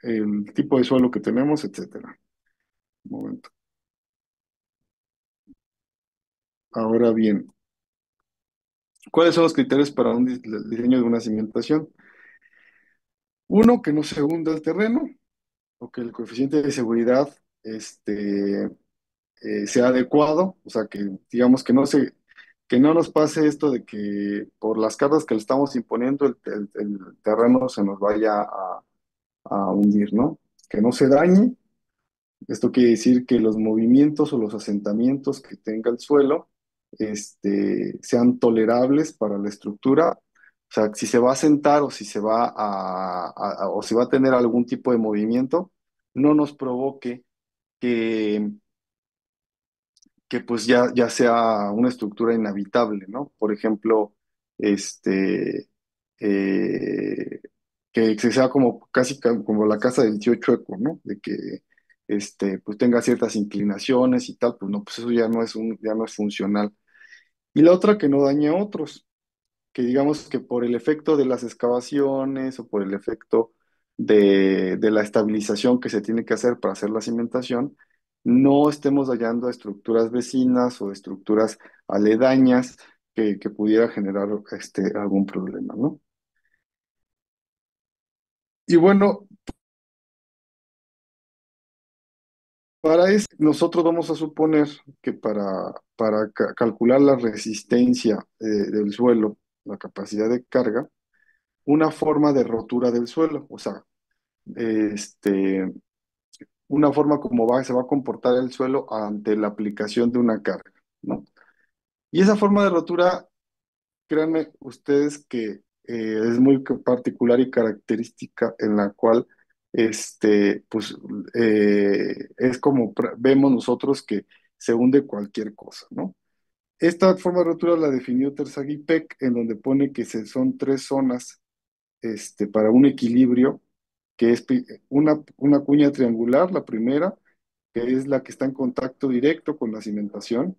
el tipo de suelo que tenemos, etcétera. Un momento. Ahora bien, ¿cuáles son los criterios para el diseño de una cimentación? Uno, que no se hunda el terreno o que el coeficiente de seguridad sea adecuado, o sea, que digamos que no nos pase esto de que por las cargas que le estamos imponiendo el terreno se nos vaya a hundir, ¿no? Que no se dañe. Esto quiere decir que los movimientos o los asentamientos que tenga el suelo, sean tolerables para la estructura. O sea, si se va a sentar o si se va o si va a tener algún tipo de movimiento, no nos provoque que, que pues ya sea una estructura inhabitable, ¿no? Por ejemplo, este, eh, que sea como casi como la casa del tío Chueco, ¿no? De que pues tenga ciertas inclinaciones y tal, pues no, pues eso ya no es funcional. Y la otra que no dañe a otros, que digamos que por el efecto de las excavaciones o por el efecto de la estabilización que se tiene que hacer para hacer la cimentación, no estemos dañando a estructuras vecinas o estructuras aledañas que pudiera generar algún problema, ¿no? Y bueno, para eso nosotros vamos a suponer que para calcular la resistencia del suelo, la capacidad de carga, una forma de rotura del suelo, o sea, este, una forma como se va a comportar el suelo ante la aplicación de una carga, ¿no? Y esa forma de rotura, créanme ustedes que es muy particular y característica en la cual, pues, es como vemos nosotros que se hunde cualquier cosa, ¿no? Esta forma de rotura la definió Terzaghi-Peck, en donde pone que son tres zonas, para un equilibrio, que es una cuña triangular, la primera, que es la que está en contacto directo con la cimentación,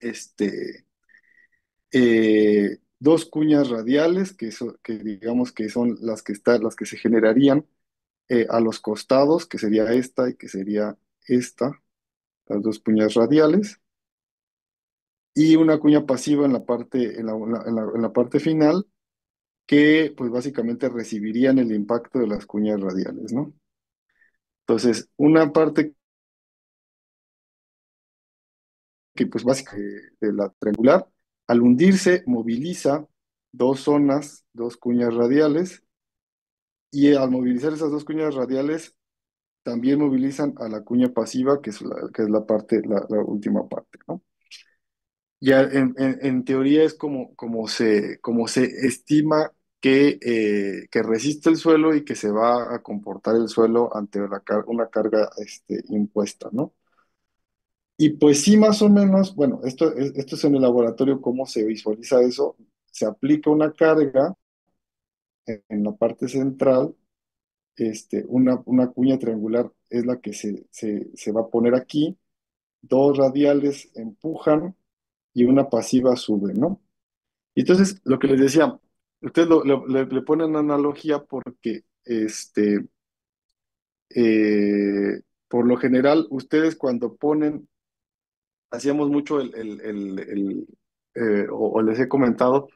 este, dos cuñas radiales, que digamos que son las que se generarían a los costados, que sería esta y que sería esta, las dos cuñas radiales, y una cuña pasiva en la parte, en la parte final, que pues básicamente recibirían el impacto de las cuñas radiales, ¿no? Entonces, una parte que pues básicamente de la triangular, al hundirse moviliza dos zonas, dos cuñas radiales, y al movilizar esas dos cuñas radiales también movilizan a la cuña pasiva, que es la parte, la última parte, ¿no? Ya en teoría es como se estima que resiste el suelo y que se va a comportar el suelo ante una carga impuesta, ¿no? Y pues sí, más o menos, bueno, esto es en el laboratorio, cómo se visualiza eso. Se aplica una carga en la parte central, una cuña triangular es la que se va a poner aquí, dos radiales empujan y una pasiva sube, ¿no? Y entonces, lo que les decía, ustedes le ponen analogía porque, por lo general, ustedes cuando hacíamos mucho o les he comentado,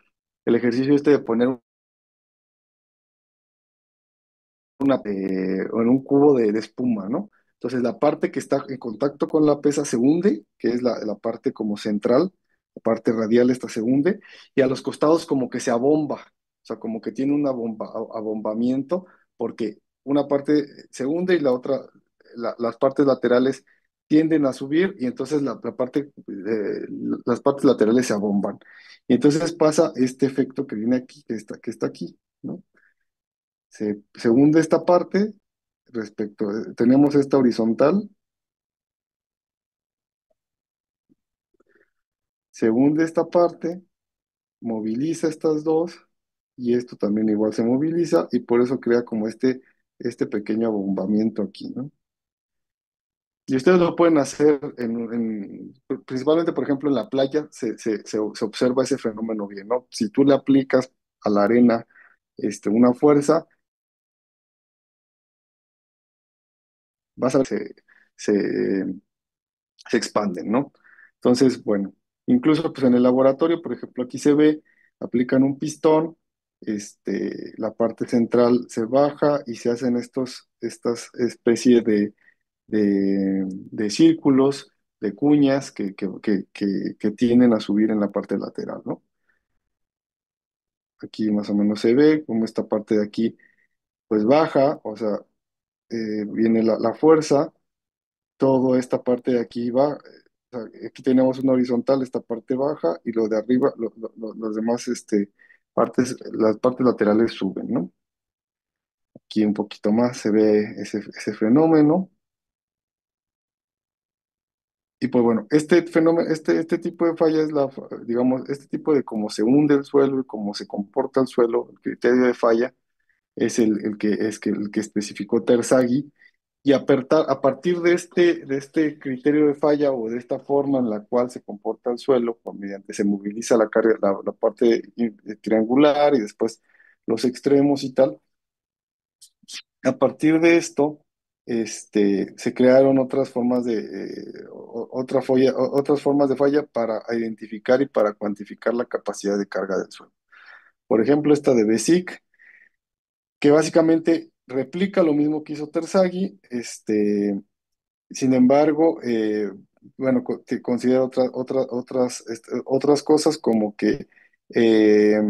el ejercicio de poner en un cubo de espuma, ¿no? Entonces la parte que está en contacto con la pesa se hunde, que es la parte como central, la parte radial esta se hunde, y a los costados como que se abomba, o sea, como que tiene una abombamiento, porque una parte se hunde y la otra, las partes laterales tienden a subir, y entonces las partes laterales se abomban. Y entonces pasa este efecto que viene aquí, que está aquí, ¿no? Se hunde esta parte tenemos esta horizontal, se hunde esta parte, moviliza estas dos, y esto también igual se moviliza, y por eso crea como este pequeño abombamiento aquí, ¿no? Y ustedes lo pueden hacer principalmente, por ejemplo, en la playa se observa ese fenómeno bien, ¿no? Si tú le aplicas a la arena una fuerza, vas a ver que se expanden, ¿no? Entonces, bueno, incluso pues en el laboratorio, por ejemplo, aquí se ve, aplican un pistón, la parte central se baja y se hacen estas especies de círculos, de cuñas que tienden a subir en la parte lateral, ¿no? Aquí más o menos se ve como esta parte de aquí pues baja, o sea, viene la fuerza, toda esta parte de aquí va, o sea, aquí tenemos una horizontal, esta parte baja, y lo de arriba, los demás las partes laterales suben, ¿no? Aquí un poquito más se ve ese fenómeno. Y pues bueno, este fenómeno, este tipo de falla es digamos, este tipo de cómo se hunde el suelo y cómo se comporta el suelo, el criterio de falla, es el que especificó Terzaghi. Y a partir de este criterio de falla o de esta forma en la cual se comporta el suelo, mediante se moviliza la carga, la parte triangular y después los extremos y tal, a partir de esto, se crearon otras formas otras formas de falla para identificar y para cuantificar la capacidad de carga del suelo. Por ejemplo, esta de Besic, que básicamente replica lo mismo que hizo Terzaghi, sin embargo, bueno, que considera otras cosas como que eh,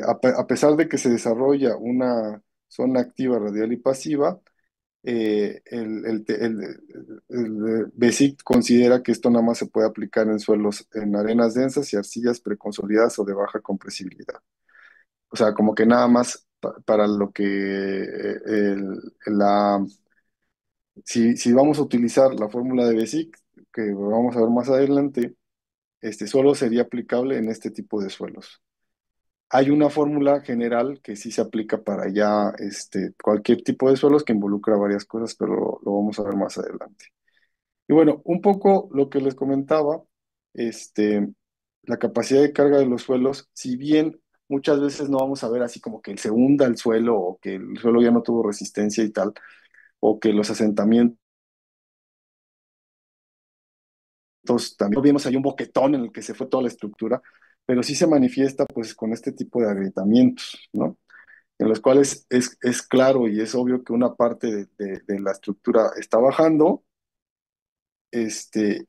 a pesar de que se desarrolla una zona activa radial y pasiva, el BESIC considera que esto nada más se puede aplicar en suelos, en arenas densas y arcillas preconsolidadas o de baja compresibilidad. O sea, como que nada más para lo que si vamos a utilizar la fórmula de BESIC, que vamos a ver más adelante, solo sería aplicable en este tipo de suelos. Hay una fórmula general que sí se aplica para ya cualquier tipo de suelos que involucra varias cosas, pero lo vamos a ver más adelante. Y bueno, un poco lo que les comentaba, este, la capacidad de carga de los suelos, si bien muchas veces no vamos a ver así como que se hunda el suelo o que el suelo ya no tuvo resistencia y tal, o que los asentamientos también, no vimos hay un boquetón en el que se fue toda la estructura, pero sí se manifiesta pues con este tipo de agrietamientos, ¿no? En los cuales es claro y es obvio que una parte de la estructura está bajando, este,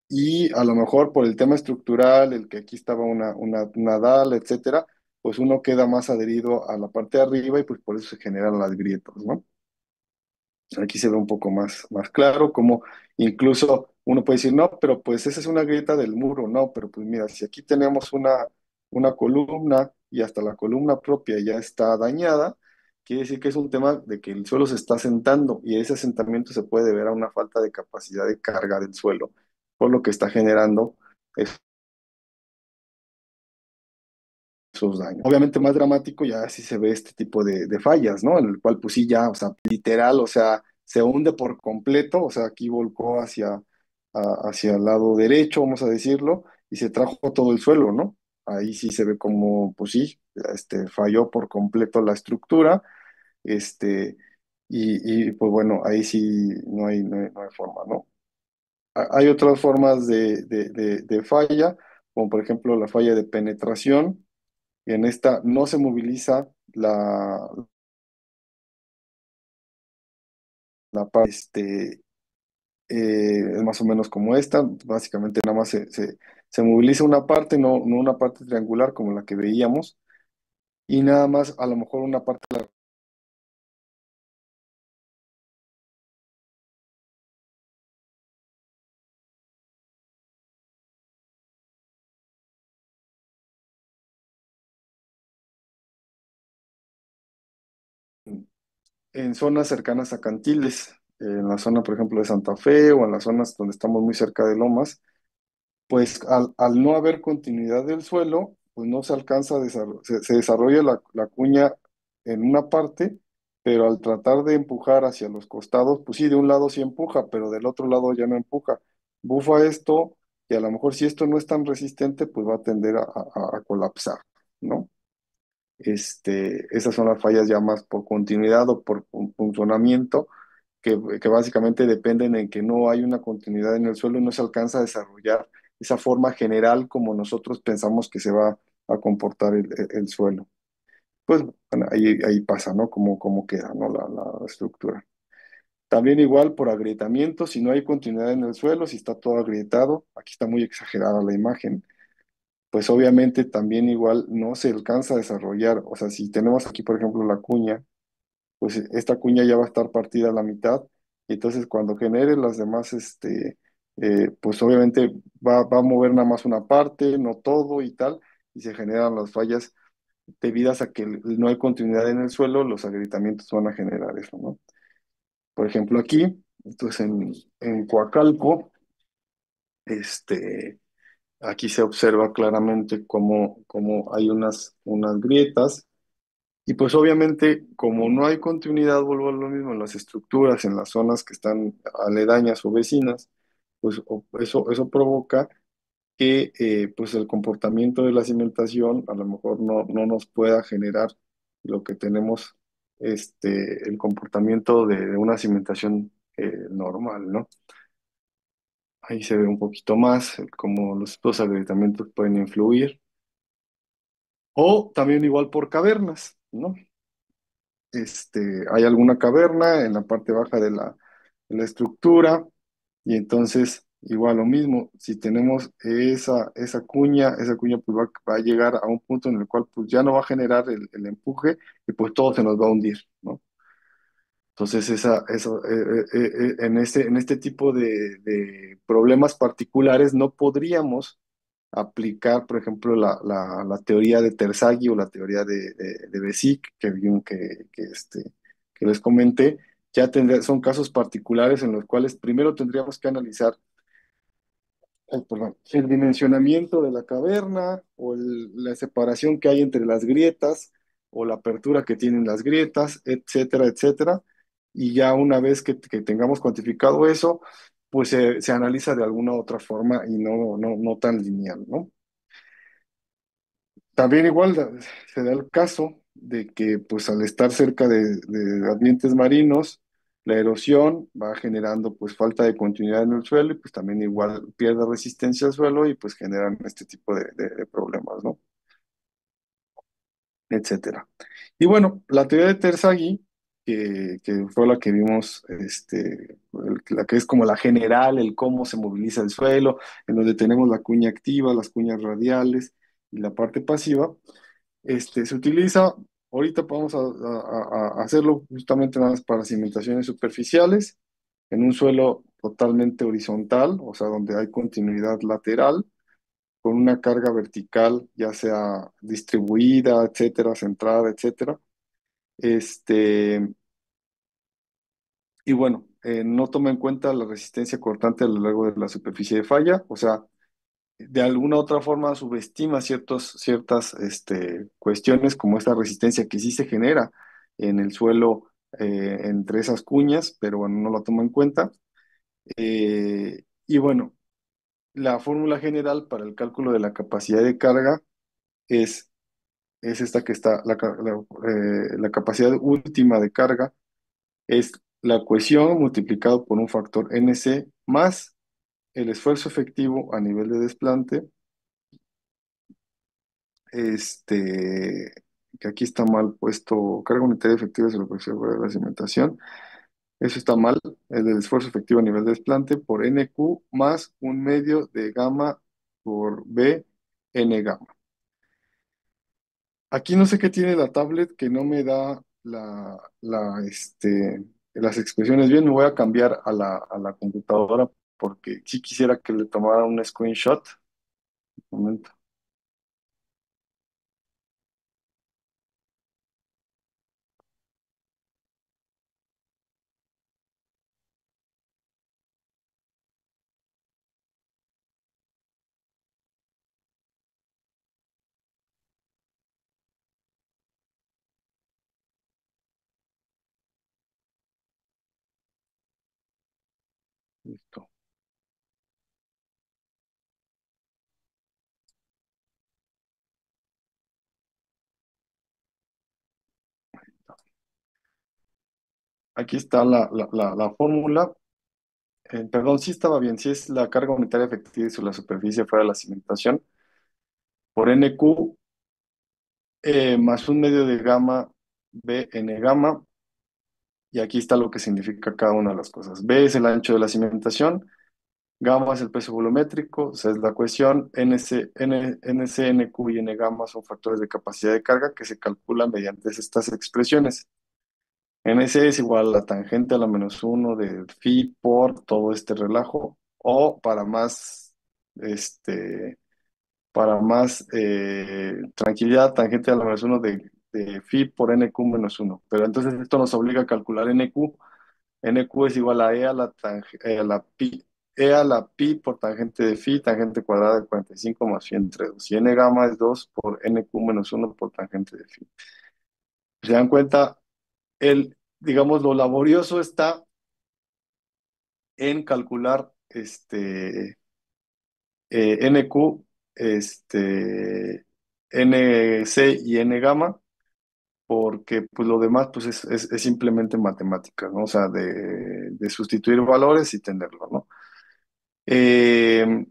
y a lo mejor por el tema estructural, el que aquí estaba una dal, etcétera, pues uno queda más adherido a la parte de arriba y pues por eso se generan las grietas, ¿no? Aquí se ve un poco más claro, como incluso uno puede decir, no, pero pues esa es una grieta del muro, no, pero pues mira, si aquí tenemos una columna y hasta la columna propia ya está dañada, quiere decir que es un tema de que el suelo se está asentando y ese asentamiento se puede deber a una falta de capacidad de carga del suelo, por lo que está generando esos daños. Obviamente más dramático ya sí se ve este tipo de fallas, ¿no? En el cual pues sí ya, o sea, literal, o sea, se hunde por completo, o sea, aquí volcó hacia el lado derecho, vamos a decirlo, y se trajo todo el suelo, ¿no? Ahí sí se ve como, pues sí, falló por completo la estructura, pues bueno, ahí sí no hay forma, ¿no? Hay otras formas de falla, como por ejemplo la falla de penetración, y en esta no se moviliza la parte, es más o menos como esta, básicamente nada más se moviliza una parte, no una parte triangular como la que veíamos, y nada más a lo mejor una parte en zonas cercanas a cantiles, en la zona, por ejemplo, de Santa Fe o en las zonas donde estamos muy cerca de lomas, pues al no haber continuidad del suelo, pues no se alcanza a se desarrolla la cuña en una parte, pero al tratar de empujar hacia los costados, pues sí, de un lado sí empuja, pero del otro lado ya no empuja. Bufa esto y a lo mejor si esto no es tan resistente, pues va a tender a colapsar, ¿no? Esas son las fallas ya más por continuidad o por funcionamiento que básicamente dependen en que no hay una continuidad en el suelo y no se alcanza a desarrollar esa forma general como nosotros pensamos que se va a comportar el suelo. Pues bueno, ahí pasa, ¿no? Cómo queda, ¿no? La estructura. También igual por agrietamiento, si no hay continuidad en el suelo, si está todo agrietado, aquí está muy exagerada la imagen, pues obviamente también igual no se alcanza a desarrollar, o sea, si tenemos aquí, por ejemplo, la cuña, pues esta cuña ya va a estar partida a la mitad, y entonces cuando genere las demás, pues obviamente va a mover nada más una parte, no todo y tal, y se generan las fallas debidas a que no hay continuidad en el suelo, los agrietamientos van a generar eso, ¿no? Por ejemplo, aquí, entonces en Coacalco, aquí se observa claramente cómo hay unas grietas, Y pues obviamente, como no hay continuidad, vuelvo a lo mismo, en las estructuras, en las zonas que están aledañas o vecinas, pues eso provoca que pues el comportamiento de la cimentación a lo mejor no nos pueda generar lo que tenemos, el comportamiento de una cimentación normal, ¿no? Ahí se ve un poquito más cómo los agrietamientos pueden influir. O también igual por cavernas, ¿no? Hay alguna caverna en la parte baja de la estructura y entonces igual lo mismo, si tenemos esa cuña pues va a llegar a un punto en el cual pues ya no va a generar el empuje y pues todo se nos va a hundir, ¿no? Entonces en este tipo de problemas particulares no podríamos aplicar, por ejemplo, la teoría de Terzaghi o la teoría de Bézic que les comenté. Son casos particulares en los cuales primero tendríamos que analizar perdón, el dimensionamiento de la caverna o la separación que hay entre las grietas o la apertura que tienen las grietas, etcétera, etcétera. Y ya una vez que tengamos cuantificado eso, pues se analiza de alguna otra forma y no tan lineal, ¿no? También igual se da el caso de que pues al estar cerca de ambientes marinos, la erosión va generando pues falta de continuidad en el suelo y pues también igual pierde resistencia al suelo y pues generan este tipo de problemas, ¿no? Etcétera. Y bueno, la teoría de Terzaghi, que fue la que vimos, la que es como la general, el cómo se moviliza el suelo, en donde tenemos la cuña activa, las cuñas radiales y la parte pasiva. Se utiliza, ahorita vamos a hacerlo justamente nada más para cimentaciones superficiales, en un suelo totalmente horizontal, o sea, donde hay continuidad lateral, con una carga vertical, ya sea distribuida, etcétera, centrada, etcétera. Este, y bueno, no toma en cuenta la resistencia cortante a lo largo de la superficie de falla, o sea, de alguna otra forma subestima ciertas cuestiones como esta resistencia que sí se genera en el suelo entre esas cuñas, pero bueno, no la toma en cuenta. Y bueno, la fórmula general para el cálculo de la capacidad de carga es, es esta que está, la capacidad última de carga es la cohesión multiplicado por un factor NC más el esfuerzo efectivo a nivel de desplante este, que aquí está mal puesto, carga unitaria efectiva sobre la superficie de la cimentación. Eso está mal, el del esfuerzo efectivo a nivel de desplante por NQ más un medio de gamma por B N gamma. Aquí no sé qué tiene la tablet que no me da las expresiones bien. Me voy a cambiar a la computadora porque sí quisiera que le tomara un screenshot. Un momento, listo. Aquí está la fórmula. Perdón, sí estaba bien, sí es la carga unitaria efectiva sobre la superficie fuera de la cimentación por NQ más un medio de gamma B N gamma, y aquí está lo que significa cada una de las cosas. B es el ancho de la cimentación, gamma es el peso volumétrico, o sea, es la cohesión, NC, NQ y N gamma son factores de capacidad de carga que se calculan mediante estas expresiones. NC es igual a la tangente a la menos uno de phi por todo este relajo, o este, para más tranquilidad, tangente a la menos uno de phi por NQ menos uno. Pero entonces esto nos obliga a calcular NQ. NQ es igual a E a a la pi, E a la pi por tangente de phi, tangente cuadrada de 45 más phi entre 2. Y N gamma es 2 por NQ menos uno por tangente de phi. Se dan cuenta, digamos, lo laborioso está en calcular NQ, NC y N gamma, porque pues lo demás pues es simplemente matemática, ¿no? O sea, de sustituir valores y tenerlo, ¿no? Eh,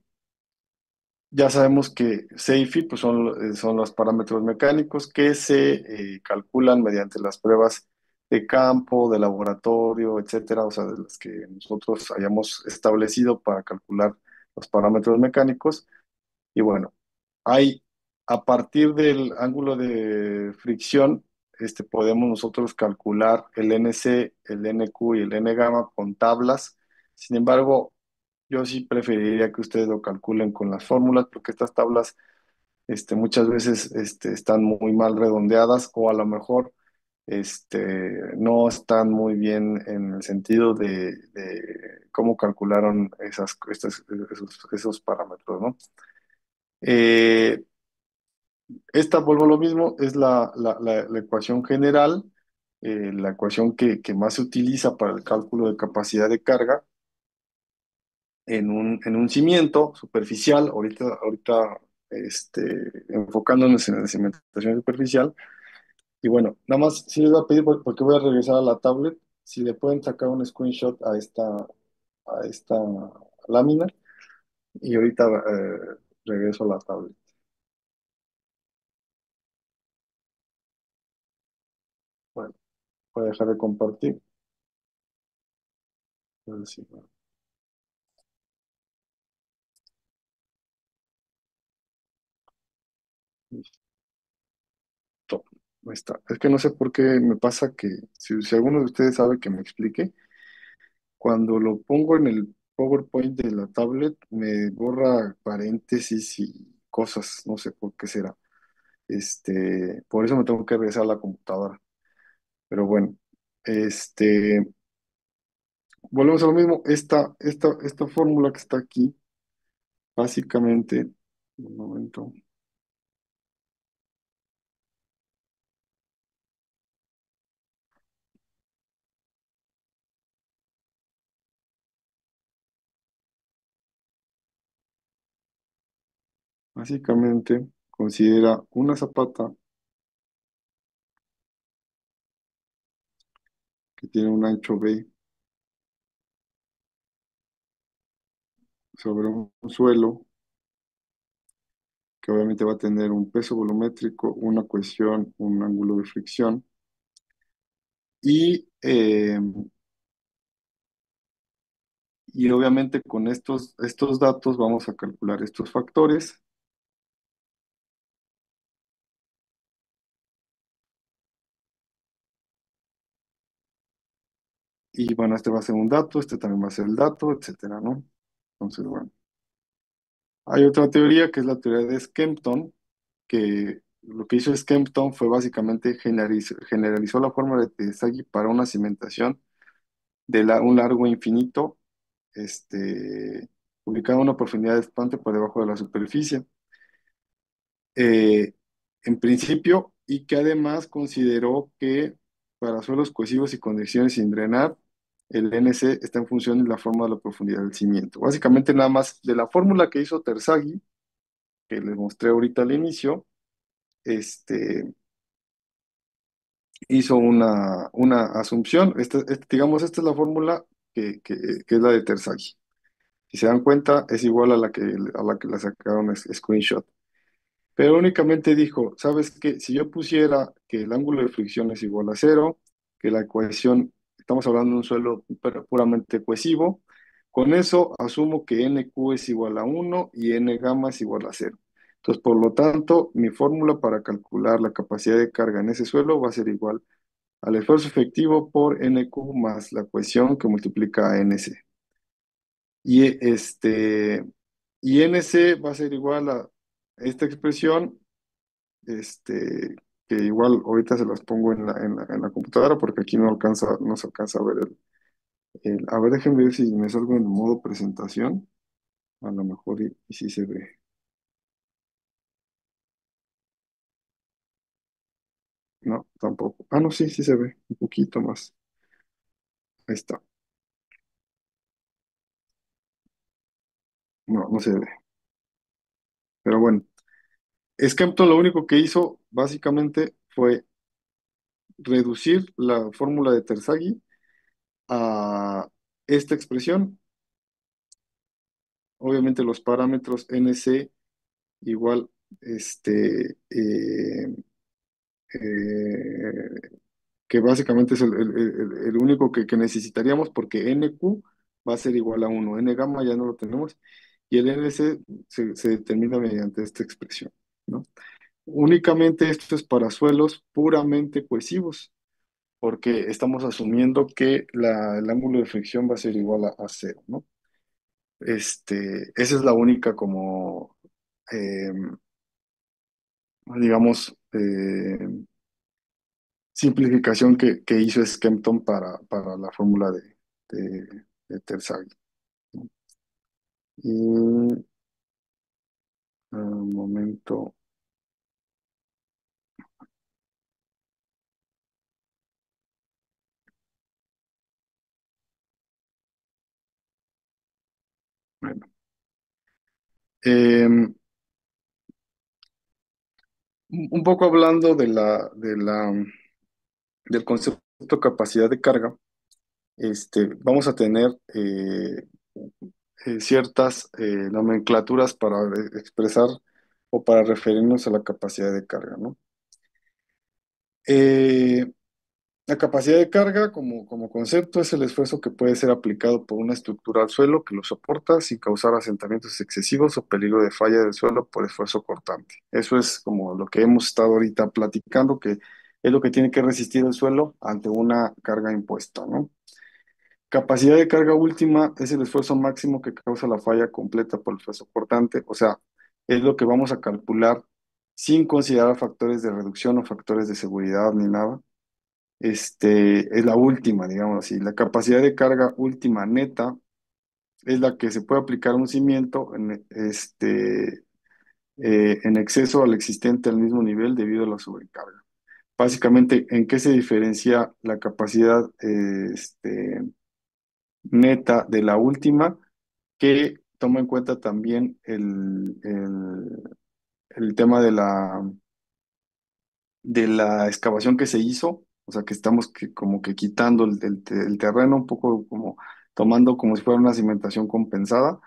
ya sabemos que C y Phi pues son los parámetros mecánicos que se calculan mediante las pruebas de campo, de laboratorio, etcétera, o sea, de las que nosotros hayamos establecido para calcular los parámetros mecánicos. Y bueno, hay, a partir del ángulo de fricción, podemos nosotros calcular el NC, el NQ y el N gamma con tablas. Sin embargo, yo sí preferiría que ustedes lo calculen con las fórmulas, porque estas tablas, muchas veces, están muy mal redondeadas o a lo mejor, no están muy bien en el sentido de cómo calcularon esos parámetros, ¿no? Eh, Esta, vuelvo a lo mismo, es la ecuación general, la ecuación que más se utiliza para el cálculo de capacidad de carga en un cimiento superficial, ahorita enfocándonos en la cimentación superficial. Y bueno, nada más sí les voy a pedir, porque voy a regresar a la tablet, si le pueden sacar un screenshot a esta lámina, y ahorita regreso a la tablet. Bueno, voy a dejar de compartir. A ver si- Listo. Ahí está. Es que no sé por qué me pasa que, si alguno de ustedes sabe que me explique, cuando lo pongo en el PowerPoint de la tablet, me borra paréntesis y cosas, no sé por qué será. Por eso me tengo que regresar a la computadora. Pero bueno, este, volvemos a lo mismo. Esta fórmula que está aquí, básicamente, un momento, básicamente considera una zapata que tiene un ancho B sobre un suelo que obviamente va a tener un peso volumétrico, una cohesión, un ángulo de fricción. Y obviamente con estos datos vamos a calcular estos factores. Y bueno, este va a ser un dato, este también va a ser el dato, etcétera, ¿no? Entonces, bueno. Hay otra teoría que es la teoría de Skempton, que lo que hizo Skempton fue básicamente generalizó la forma de Terzaghi para una cimentación de un largo infinito, ubicado a una profundidad bastante por debajo de la superficie. eh, en principio, y que además consideró que para suelos cohesivos y condiciones sin drenar, el NC está en función de la forma de la profundidad del cimiento. Básicamente nada más de la fórmula que hizo Terzaghi, que les mostré ahorita al inicio, este, hizo una asunción. Digamos, esta es la fórmula que es la de Terzaghi. Si se dan cuenta, es igual a la que la sacaron screenshot. Pero únicamente dijo, ¿sabes qué? Si yo pusiera que el ángulo de fricción es igual a cero, que la cohesión, estamos hablando de un suelo puramente cohesivo, con eso asumo que NQ es igual a uno y N gamma es igual a cero. Entonces, por lo tanto, mi fórmula para calcular la capacidad de carga en ese suelo va a ser igual al esfuerzo efectivo por NQ más la cohesión que multiplica a NC. Y, y NC va a ser igual a esta expresión, este, que igual ahorita se las pongo en la computadora porque aquí no se alcanza a ver a ver, déjenme ver si me salgo en modo presentación, a lo mejor y sí se ve. No, tampoco. Ah, no, sí, sí se ve un poquito más. Ahí está. No, no se ve. Pero bueno, Skempton lo único que hizo básicamente fue reducir la fórmula de Terzaghi a esta expresión. Obviamente los parámetros NC igual eh, que básicamente es el único que necesitaríamos porque NQ va a ser igual a uno, N gamma ya no lo tenemos, y el NC se determina mediante esta expresión, ¿no? Únicamente esto es para suelos puramente cohesivos, porque estamos asumiendo que el ángulo de fricción va a ser igual a cero, ¿no? Esa es la única como, eh, digamos, simplificación que hizo Skempton para la fórmula de Terzaghi, ¿no? Y un momento, bueno. Un poco hablando del concepto de capacidad de carga, vamos a tener ciertas nomenclaturas para expresar o para referirnos a la capacidad de carga, ¿no? Eh, La capacidad de carga como concepto es el esfuerzo que puede ser aplicado por una estructura al suelo que lo soporta sin causar asentamientos excesivos o peligro de falla del suelo por esfuerzo cortante. Eso es como lo que hemos estado ahorita platicando, que es lo que tiene que resistir el suelo ante una carga impuesta, ¿no? Capacidad de carga última es el esfuerzo máximo que causa la falla completa por el esfuerzo cortante, o sea, es lo que vamos a calcular sin considerar factores de reducción o factores de seguridad ni nada. Es la última, digamos así. La capacidad de carga última neta es la que se puede aplicar a un cimiento en exceso al existente al mismo nivel debido a la sobrecarga. Básicamente, ¿en qué se diferencia la capacidad neta de la última? Que toma en cuenta también el tema de la excavación que se hizo, o sea, que estamos como que quitando el terreno, un poco como tomando como si fuera una cimentación compensada,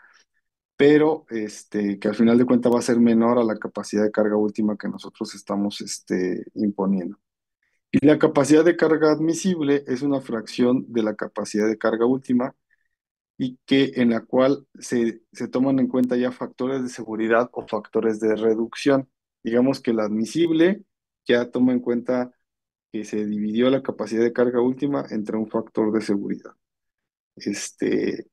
pero que al final de cuentas va a ser menor a la capacidad de carga última que nosotros estamos imponiendo. Y la capacidad de carga admisible es una fracción de la capacidad de carga última y en la cual se toman en cuenta ya factores de seguridad o factores de reducción. Digamos que la admisible ya toma en cuenta que se dividió la capacidad de carga última entre un factor de seguridad. Este,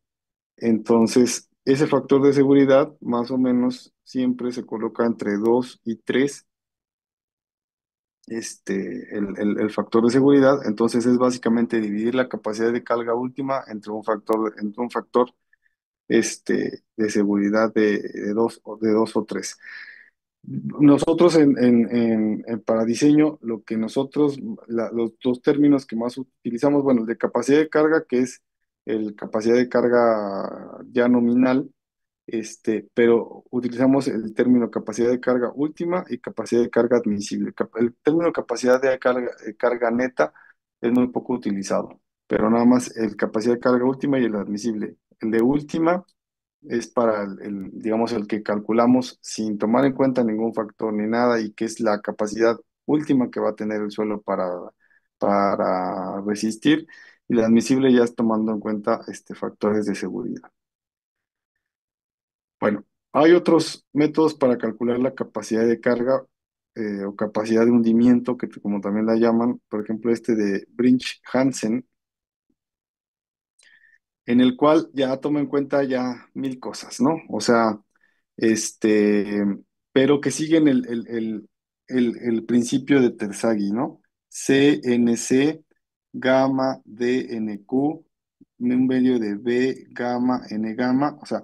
entonces, ese factor de seguridad más o menos siempre se coloca entre 2 y 3, el factor de seguridad. Entonces es básicamente dividir la capacidad de carga última entre un factor de seguridad de dos o tres. Nosotros para diseño, los dos términos que más utilizamos, bueno, el de capacidad de carga, que es el capacidad de carga ya nominal, pero utilizamos el término capacidad de carga última y capacidad de carga admisible. El término capacidad de carga neta es muy poco utilizado, pero nada más el capacidad de carga última y el admisible. El de última es para digamos, el que calculamos sin tomar en cuenta ningún factor ni nada y que es la capacidad última que va a tener el suelo para resistir, y la admisible ya es tomando en cuenta factores de seguridad. Bueno, hay otros métodos para calcular la capacidad de carga o capacidad de hundimiento, que como también la llaman, por ejemplo, de Brinch-Hansen, en el cual ya toma en cuenta ya mil cosas, ¿no? O sea, este, pero que siguen el principio de Terzaghi, ¿no? CNC, gamma, DNQ, un medio de B, gamma, N gamma, o sea,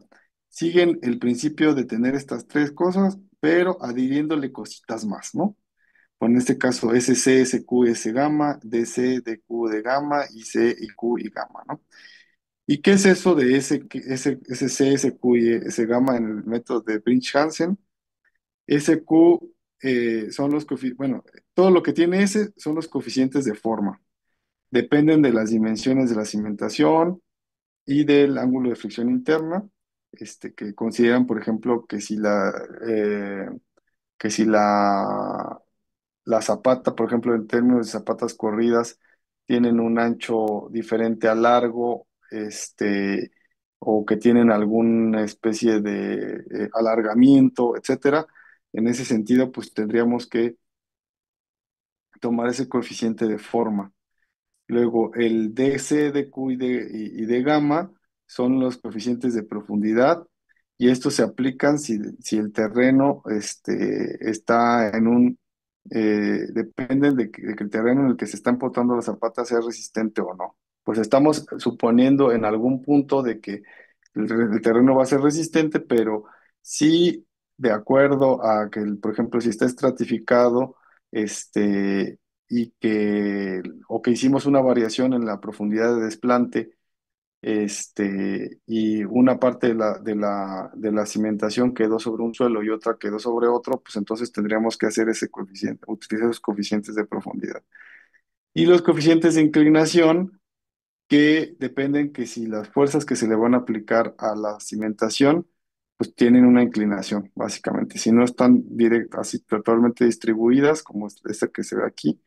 siguen el principio de tener estas tres cosas, pero adhiriéndole cositas más, ¿no? Bueno, en este caso SC, SQ, S gamma, DC, DQ de gamma y C y Q y gamma, ¿no? ¿Y qué es eso de SC, SQ y S gamma en el método de Brinch-Hansen? SQ son los coeficientes, bueno, todo lo que tiene S son los coeficientes de forma. Dependen de las dimensiones de la cimentación y del ángulo de fricción interna, que consideran, por ejemplo, que si la zapata, por ejemplo, en términos de zapatas corridas, tienen un ancho diferente al largo, o que tienen alguna especie de alargamiento, etcétera. En ese sentido, pues tendríamos que tomar ese coeficiente de forma. Luego, el DC, DQ y de gamma son los coeficientes de profundidad y estos se aplican si el terreno está en dependen de que el terreno en el que se están botando las zapatas sea resistente o no. Pues estamos suponiendo en algún punto de que el terreno va a ser resistente, pero sí de acuerdo a que, por ejemplo, si está estratificado, y o que hicimos una variación en la profundidad de desplante, y una parte de la cimentación quedó sobre un suelo y otra quedó sobre otro, pues entonces tendríamos que hacer ese coeficiente, utilizar esos coeficientes de profundidad. Y los coeficientes de inclinación, que dependen que si las fuerzas que se le van a aplicar a la cimentación, pues tienen una inclinación, básicamente. Si no están directas, así totalmente distribuidas, como esta que se ve aquí,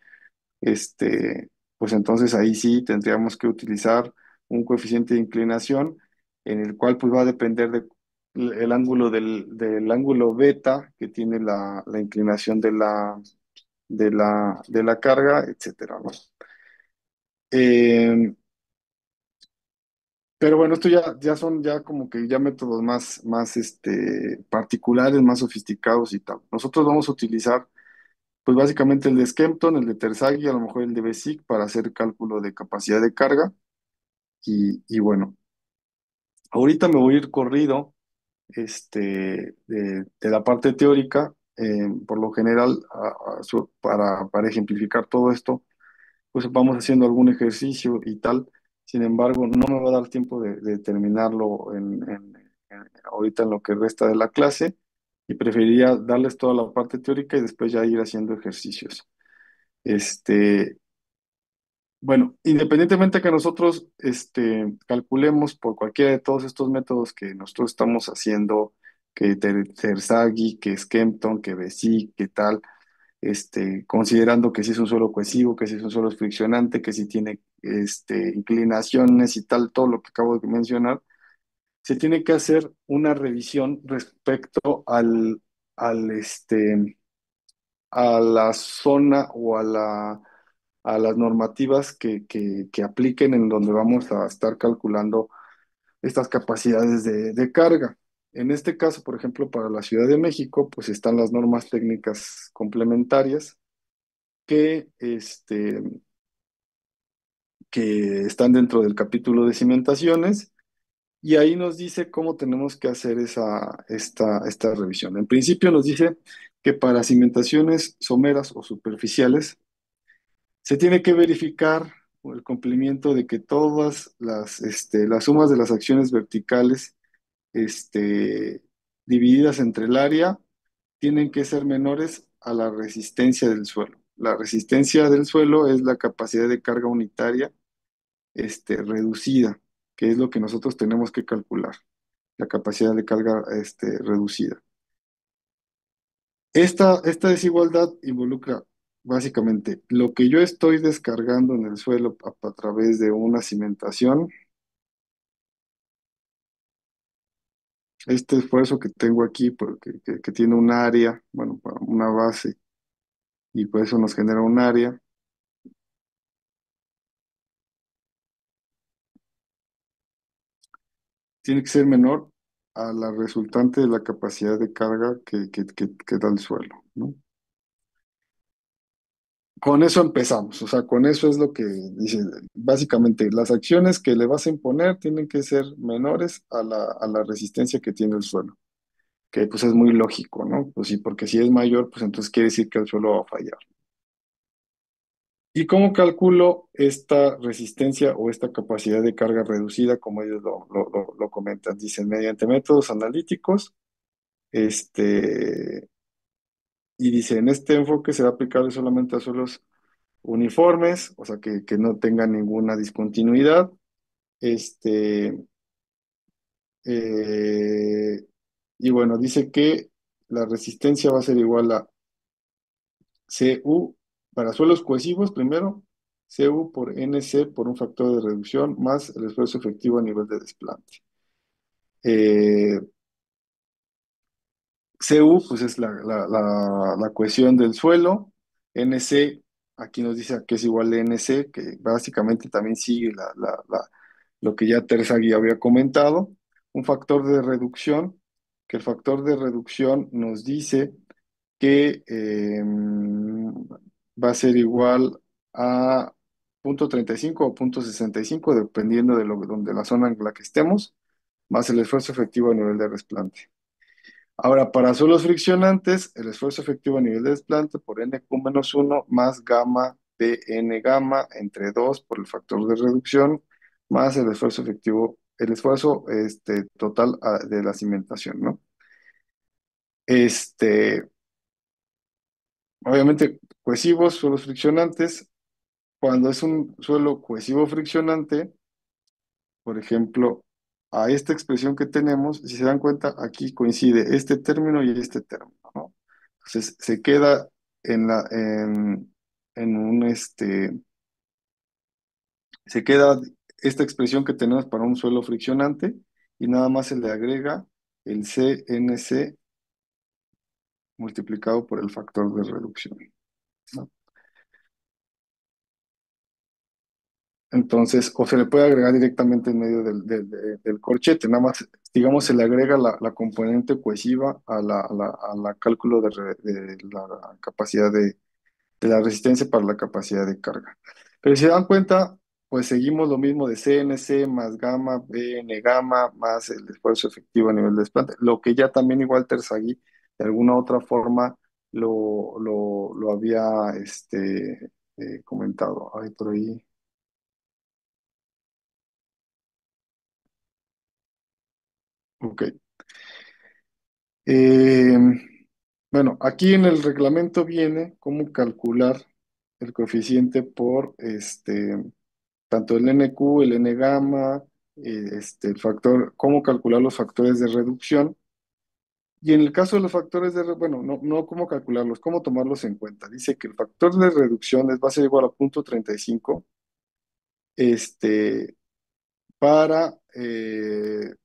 pues entonces ahí sí tendríamos que utilizar un coeficiente de inclinación en el cual pues va a depender el ángulo del ángulo beta que tiene la inclinación de la carga, etcétera, ¿no? Eh, pero bueno, esto ya son ya como que ya métodos más particulares, más sofisticados y tal. Nosotros vamos a utilizar pues básicamente el de Skempton, el de Terzaghi, a lo mejor el de Besic para hacer cálculo de capacidad de carga. Y bueno, ahorita me voy a ir corrido de la parte teórica. Por lo general, para ejemplificar todo esto, pues vamos haciendo algún ejercicio y tal. Sin embargo, no me va a dar tiempo de terminarlo ahorita en lo que resta de la clase y preferiría darles toda la parte teórica y después ya ir haciendo ejercicios. Este, Bueno, independientemente que nosotros calculemos por cualquiera de todos estos métodos que nosotros estamos haciendo, que Terzaghi, que Skempton, que Besic, que tal, considerando que si es un suelo cohesivo, que si es un suelo friccionante, que si tiene inclinaciones y tal, todo lo que acabo de mencionar, se tiene que hacer una revisión respecto a la zona o a las normativas que apliquen en donde vamos a estar calculando estas capacidades de carga. En este caso, por ejemplo, para la Ciudad de México, pues están las normas técnicas complementarias que, que están dentro del capítulo de cimentaciones y ahí nos dice cómo tenemos que hacer esta revisión. En principio nos dice que para cimentaciones someras o superficiales, se tiene que verificar el cumplimiento de que todas las sumas de las acciones verticales, divididas entre el área, tienen que ser menores a la resistencia del suelo. La resistencia del suelo es la capacidad de carga unitaria, reducida, que es lo que nosotros tenemos que calcular, la capacidad de carga, reducida. Esta desigualdad involucra básicamente lo que yo estoy descargando en el suelo a través de una cimentación, este esfuerzo que tengo aquí, que tiene un área, bueno, una base, y por eso nos genera un área, tiene que ser menor a la resultante de la capacidad de carga que da el suelo, ¿no? Con eso empezamos, o sea, con eso es lo que dice, básicamente las acciones que le vas a imponer tienen que ser menores a la resistencia que tiene el suelo, que pues es muy lógico, ¿no? Pues sí, porque si es mayor, pues entonces quiere decir que el suelo va a fallar. ¿Y cómo calculo esta resistencia o esta capacidad de carga reducida, como ellos lo comentan? Dicen, mediante métodos analíticos, este, y dicen, este enfoque será aplicable solamente a suelos uniformes, o sea, que no tengan ninguna discontinuidad. Este, eh, y bueno, dice que la resistencia va a ser igual a CU para suelos cohesivos, primero, CU por NC por un factor de reducción más el esfuerzo efectivo a nivel de desplante. Eh, CU, pues es la cohesión del suelo. NC, aquí nos dice que es igual a NC, que básicamente también sigue lo que ya Terzaghi había comentado. Un factor de reducción, que el factor de reducción nos dice que va a ser igual a 0,35 o 0,65, dependiendo donde la zona en la que estemos, más el esfuerzo efectivo a nivel de desplante. Ahora, para suelos friccionantes, el esfuerzo efectivo a nivel de desplante por NQ-1 más gamma de N gamma entre 2 por el factor de reducción más el esfuerzo efectivo, el esfuerzo total de la cimentación, ¿no? Este, obviamente, cohesivos, suelos friccionantes. Cuando es un suelo cohesivo friccionante, por ejemplo, a esta expresión que tenemos, si se dan cuenta, aquí coincide este término y este término, ¿no? Entonces se queda en un se queda esta expresión que tenemos para un suelo friccionante y nada más se le agrega el CNC multiplicado por el factor de reducción, ¿no? Entonces, o se le puede agregar directamente en medio del corchete, nada más, digamos, se le agrega la componente cohesiva a la cálculo de la capacidad de la resistencia para la capacidad de carga. Pero si se dan cuenta, pues seguimos lo mismo de CNC más gamma, BN gamma, más el esfuerzo efectivo a nivel de desplante, lo que ya también igual Terzaghi de alguna otra forma lo había comentado. Ay, por ahí. Ok. Eh, bueno, aquí en el reglamento viene cómo calcular el coeficiente por tanto el NQ, el N gamma, el factor, cómo calcular los factores de reducción. Y en el caso de los factores bueno, no cómo calcularlos, cómo tomarlos en cuenta. Dice que el factor de reducción va a ser igual a 0,35, este,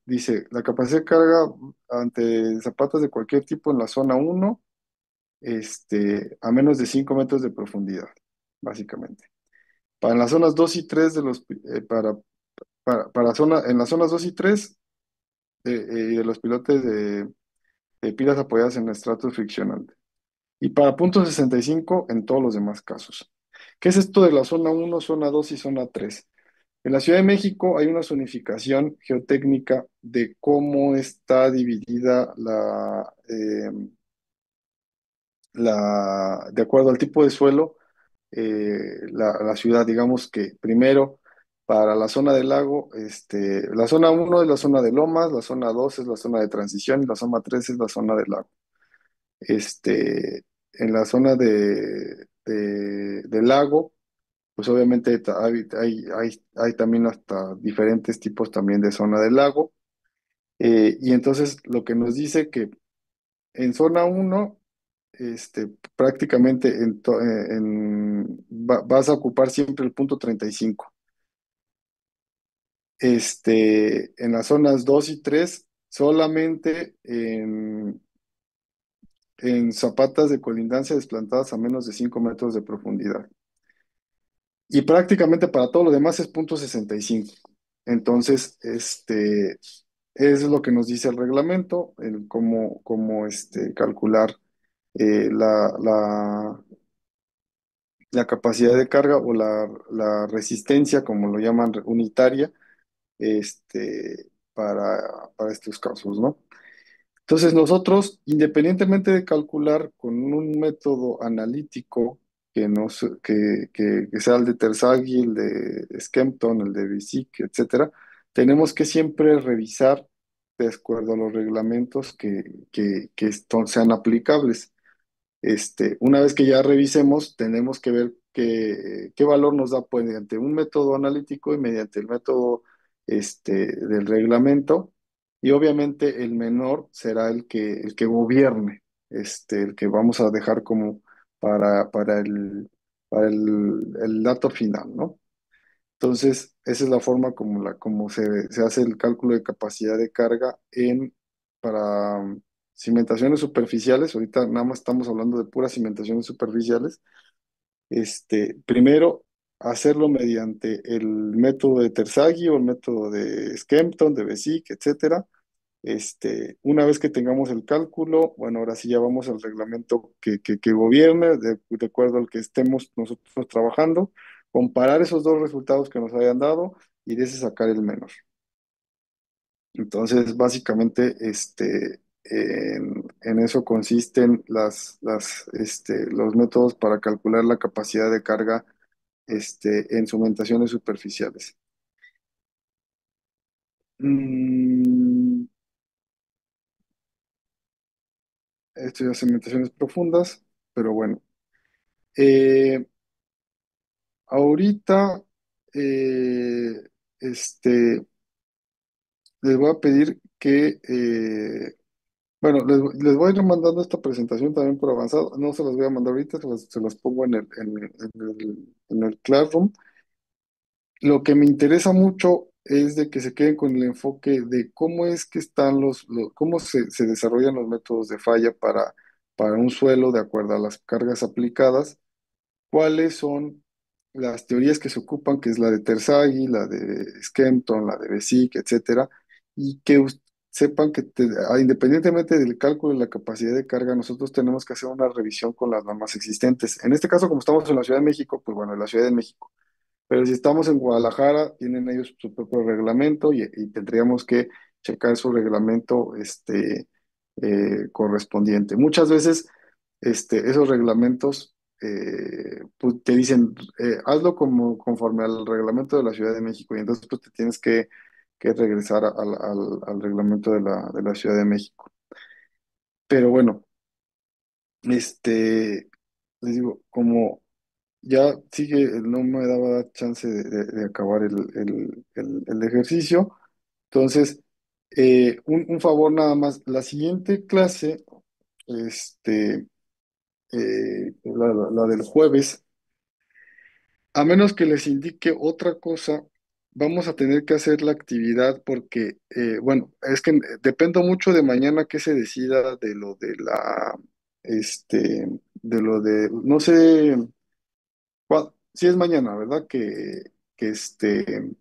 dice, la capacidad de carga ante zapatas de cualquier tipo en la zona uno, a menos de 5 metros de profundidad, básicamente. Para las zonas 2 y 3 en las zonas 2 y 3 de los pilotes de pilas apoyadas en estratos friccionantes. Y para punto 65 en todos los demás casos. ¿Qué es esto de la zona uno, zona 2 y zona 3? En la Ciudad de México hay una zonificación geotécnica de cómo está dividida de acuerdo al tipo de suelo, la ciudad. Digamos que primero, para la zona del lago, la zona uno es la zona de lomas, la zona 2 es la zona de transición y la zona 3 es la zona del lago. En la zona del lago, pues obviamente hay también hasta diferentes tipos también de zona del lago. Y entonces lo que nos dice que en zona uno prácticamente vas a ocupar siempre el punto 35. En las zonas 2 y 3 solamente en zapatas de colindancia desplantadas a menos de 5 metros de profundidad. Y prácticamente para todo lo demás es punto 65. Entonces, es lo que nos dice el reglamento, el cómo calcular la capacidad de carga o la resistencia, como lo llaman unitaria, para estos casos, ¿no? Entonces nosotros, independientemente de calcular con un método analítico que sea el de Terzaghi, el de Skempton, el de Bisic, etcétera, tenemos que siempre revisar de acuerdo a los reglamentos que sean aplicables. Una vez que ya revisemos, tenemos que ver qué valor nos da pues, mediante un método analítico y mediante el método del reglamento. Y obviamente el menor será el que gobierne, el que vamos a dejar como para, para el, el dato final, ¿no? Entonces, esa es la forma como se hace el cálculo de capacidad de carga para cimentaciones superficiales. Ahorita nada más estamos hablando de puras cimentaciones superficiales. Primero, hacerlo mediante el método de Terzaghi o el método de Skempton, de Besic, etcétera. Una vez que tengamos el cálculo, bueno, ahora sí ya vamos al reglamento que gobierne, de acuerdo al que estemos nosotros trabajando, comparar esos dos resultados que nos hayan dado y de ese sacar el menor. Entonces, básicamente, en eso consisten los métodos para calcular la capacidad de carga, en cimentaciones superficiales. Mm, Esto ya cimentaciones profundas, pero bueno. Eh, Ahorita, eh, este, les voy a pedir bueno, les voy a ir mandando esta presentación también por avanzado. No se las voy a mandar ahorita, se las pongo en el Classroom. Lo que me interesa mucho es de que se queden con el enfoque de cómo es que están cómo se desarrollan los métodos de falla para un suelo de acuerdo a las cargas aplicadas, cuáles son las teorías que se ocupan, que es la de Terzaghi, la de Skempton, la de Besic, etcétera, y que sepan que independientemente del cálculo de la capacidad de carga, nosotros tenemos que hacer una revisión con las normas existentes. En este caso, como estamos en la Ciudad de México, pues bueno, en la Ciudad de México. Pero si estamos en Guadalajara, tienen ellos su propio reglamento y tendríamos que checar su reglamento correspondiente. Muchas veces esos reglamentos pues, te dicen, hazlo como conforme al reglamento de la Ciudad de México y entonces pues te tienes que regresar al reglamento de la Ciudad de México. Pero bueno, les digo, como ya sigue, no me daba chance de acabar el ejercicio. Entonces, un favor nada más, la siguiente clase, este, la del jueves, a menos que les indique otra cosa, vamos a tener que hacer la actividad porque, bueno, es que dependo mucho de mañana que se decida de lo de este, no sé. Sí es mañana, ¿verdad? Que se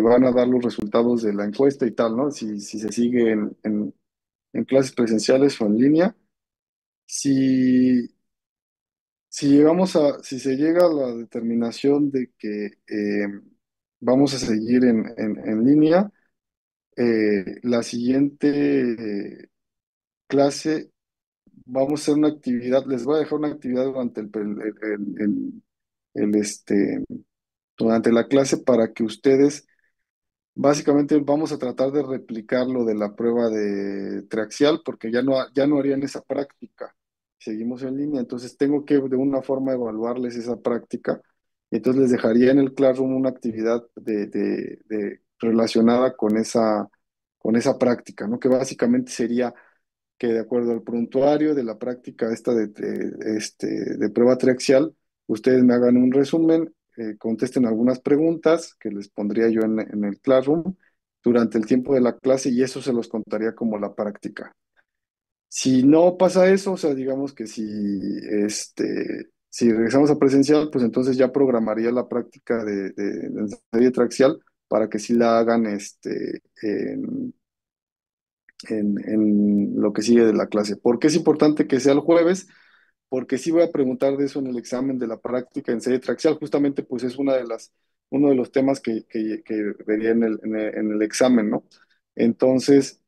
van a dar los resultados de la encuesta y tal, ¿no? Si se sigue en clases presenciales o en línea. Si, si se llega a la determinación de que vamos a seguir en línea, la siguiente clase vamos a hacer una actividad, les voy a dejar una actividad durante el, este, durante la clase para que ustedes, básicamente vamos a tratar de replicar lo de la prueba de triaxial, porque ya no harían esa práctica. Seguimos en línea, entonces tengo que de una forma evaluarles esa práctica. Y entonces les dejaría en el Classroom una actividad relacionada con esa práctica, ¿no? Que básicamente sería que de acuerdo al prontuario de la práctica esta de prueba triaxial, ustedes me hagan un resumen, contesten algunas preguntas que les pondría yo en el Classroom durante el tiempo de la clase y eso se los contaría como la práctica. Si no pasa eso, o sea, digamos que si regresamos a presencial, pues entonces ya programaría la práctica de serie triaxial para que sí la hagan en lo que sigue de la clase. ¿Por qué es importante que sea el jueves? Porque sí voy a preguntar de eso en el examen de la práctica en serie traxial. Justamente, pues es uno de los temas que vería en el examen, ¿no? Entonces,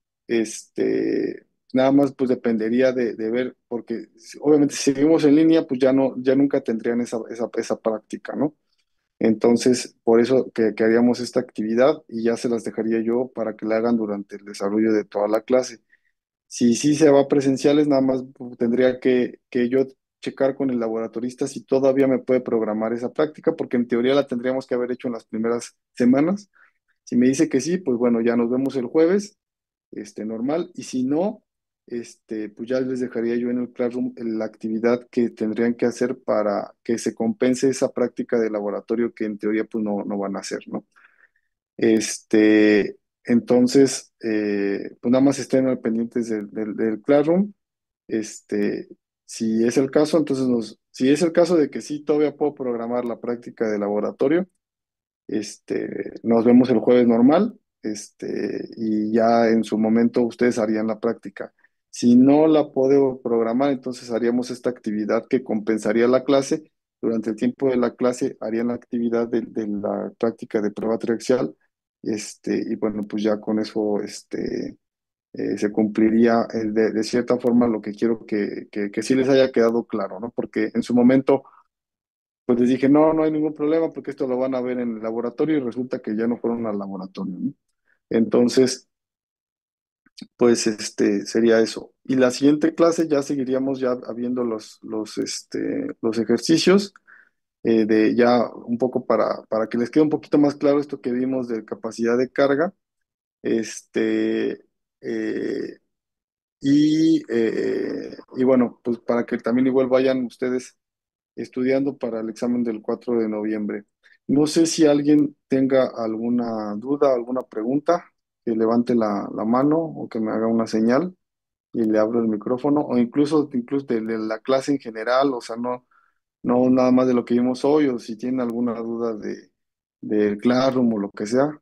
nada más pues dependería de ver, porque obviamente si seguimos en línea, pues ya no, ya nunca tendrían esa práctica, ¿no? Entonces, por eso que haríamos esta actividad y ya se las dejaría yo para que la hagan durante el desarrollo de toda la clase. Si sí se va a presenciales, nada más tendría que yo checar con el laboratorista si todavía me puede programar esa práctica, porque en teoría la tendríamos que haber hecho en las primeras semanas. Si me dice que sí, pues bueno, ya nos vemos el jueves, normal, y si no, pues ya les dejaría yo en el Classroom la actividad que tendrían que hacer para que se compense esa práctica de laboratorio que en teoría pues no van a hacer, ¿no? Entonces, pues nada más estén al pendientes del Classroom. Este, si es el caso, entonces si es el caso de que sí todavía puedo programar la práctica de laboratorio, nos vemos el jueves normal, y ya en su momento ustedes harían la práctica. Si no la puedo programar, entonces haríamos esta actividad que compensaría la clase. Durante el tiempo de la clase harían la actividad de la práctica de prueba triaxial, y bueno, pues ya con eso, se cumpliría de cierta forma lo que quiero que sí les haya quedado claro, ¿no? Porque en su momento pues les dije, no, no hay ningún problema porque esto lo van a ver en el laboratorio y resulta que ya no fueron al laboratorio, ¿no? Entonces, pues sería eso. Y la siguiente clase ya seguiríamos ya habiendo los ejercicios, de ya un poco para que les quede un poquito más claro esto que vimos de capacidad de carga. Este, eh, y bueno, pues para que también igual vayan ustedes estudiando para el examen del 4 de noviembre. No sé si alguien tenga alguna duda, alguna pregunta, que levante la mano o que me haga una señal y le abro el micrófono, o incluso de la clase en general, o sea, no nada más de lo que vimos hoy, o si tienen alguna duda del Classroom o lo que sea.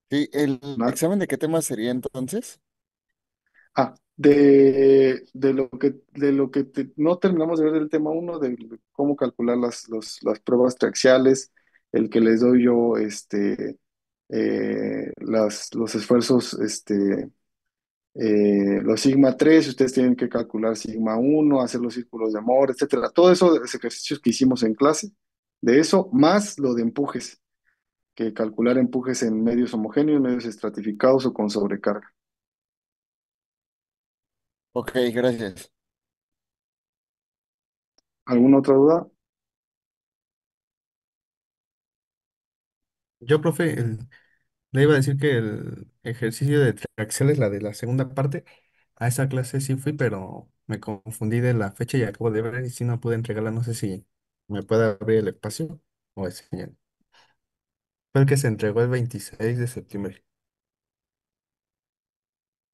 Sí, ¿el
¿No?
examen de qué tema sería entonces?
De lo que no terminamos de ver del tema uno, de cómo calcular las pruebas triaxiales, el que les doy yo, los esfuerzos, los sigma 3 ustedes tienen que calcular sigma uno, hacer los círculos de amor, etcétera. Todo eso es ejercicios que hicimos en clase, de eso, más lo de empujes, que calcular empujes en medios homogéneos, medios estratificados o con sobrecarga.
Ok, gracias.
¿Alguna otra duda?
Yo, profe, le iba a decir que el ejercicio de tracción la de la segunda parte. A esa clase sí fui, pero me confundí de la fecha y acabo de ver y si no pude entregarla. No sé si me puede abrir el espacio o es señal. Fue el que se entregó el 26 de septiembre.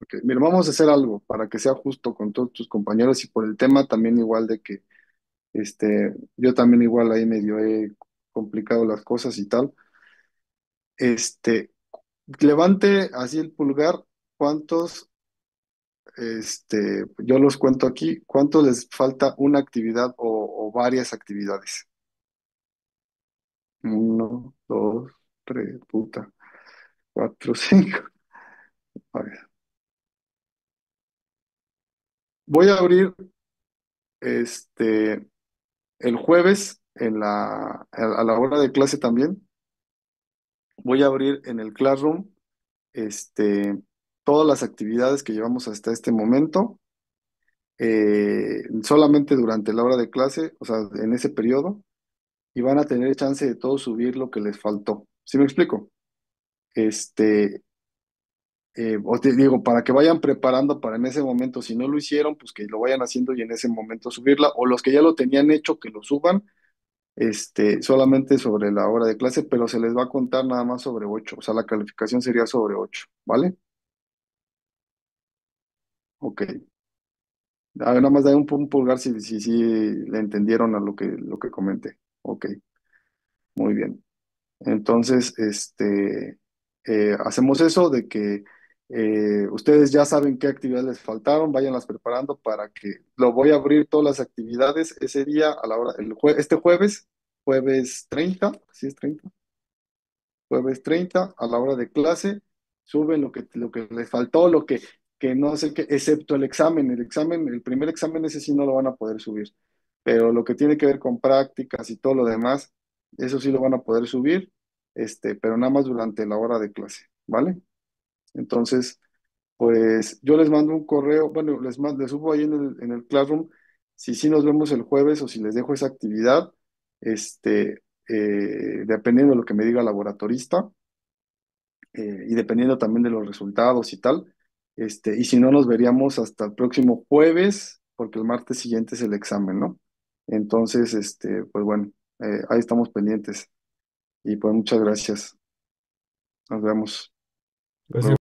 Ok, mira, vamos a hacer algo para que sea justo con todos tus compañeros y por el tema también igual de que yo también igual ahí medio he complicado las cosas y tal. Este, levante así el pulgar, ¿cuántos, yo los cuento aquí, cuánto les falta una actividad o varias actividades? Uno, dos, tres, puta, cuatro, cinco. A ver, voy a abrir este el jueves a la hora de clase también. Voy a abrir en el Classroom todas las actividades que llevamos hasta este momento, solamente durante la hora de clase, o sea, en ese periodo, y van a tener chance de todos subir lo que les faltó. ¿Sí me explico? Este, o te digo, para que vayan preparando para en ese momento, si no lo hicieron, pues que lo vayan haciendo y en ese momento subirla, o los que ya lo tenían hecho, que lo suban, solamente sobre la hora de clase, pero se les va a contar nada más sobre 8, o sea, la calificación sería sobre 8, ¿vale? Ok. A ver, nada más da un pulgar si le entendieron a lo que comenté. Ok, muy bien. Entonces, hacemos eso de que ustedes ya saben qué actividades les faltaron, váyanlas preparando para que lo voy a abrir todas las actividades ese día a la hora, este jueves 30, ¿sí es 30? jueves 30 a la hora de clase, suben lo que les faltó, que no sé qué, excepto el examen, el primer examen ese sí no lo van a poder subir, pero lo que tiene que ver con prácticas y todo lo demás, eso sí lo van a poder subir, pero nada más durante la hora de clase, ¿vale? Entonces, pues yo les mando un correo, bueno, les subo ahí en el Classroom, si sí nos vemos el jueves o si les dejo esa actividad, dependiendo de lo que me diga el laboratorista, y dependiendo también de los resultados y tal, y si no nos veríamos hasta el próximo jueves, porque el martes siguiente es el examen, ¿no? Entonces, pues bueno, ahí estamos pendientes y pues muchas gracias. Nos vemos.
Gracias.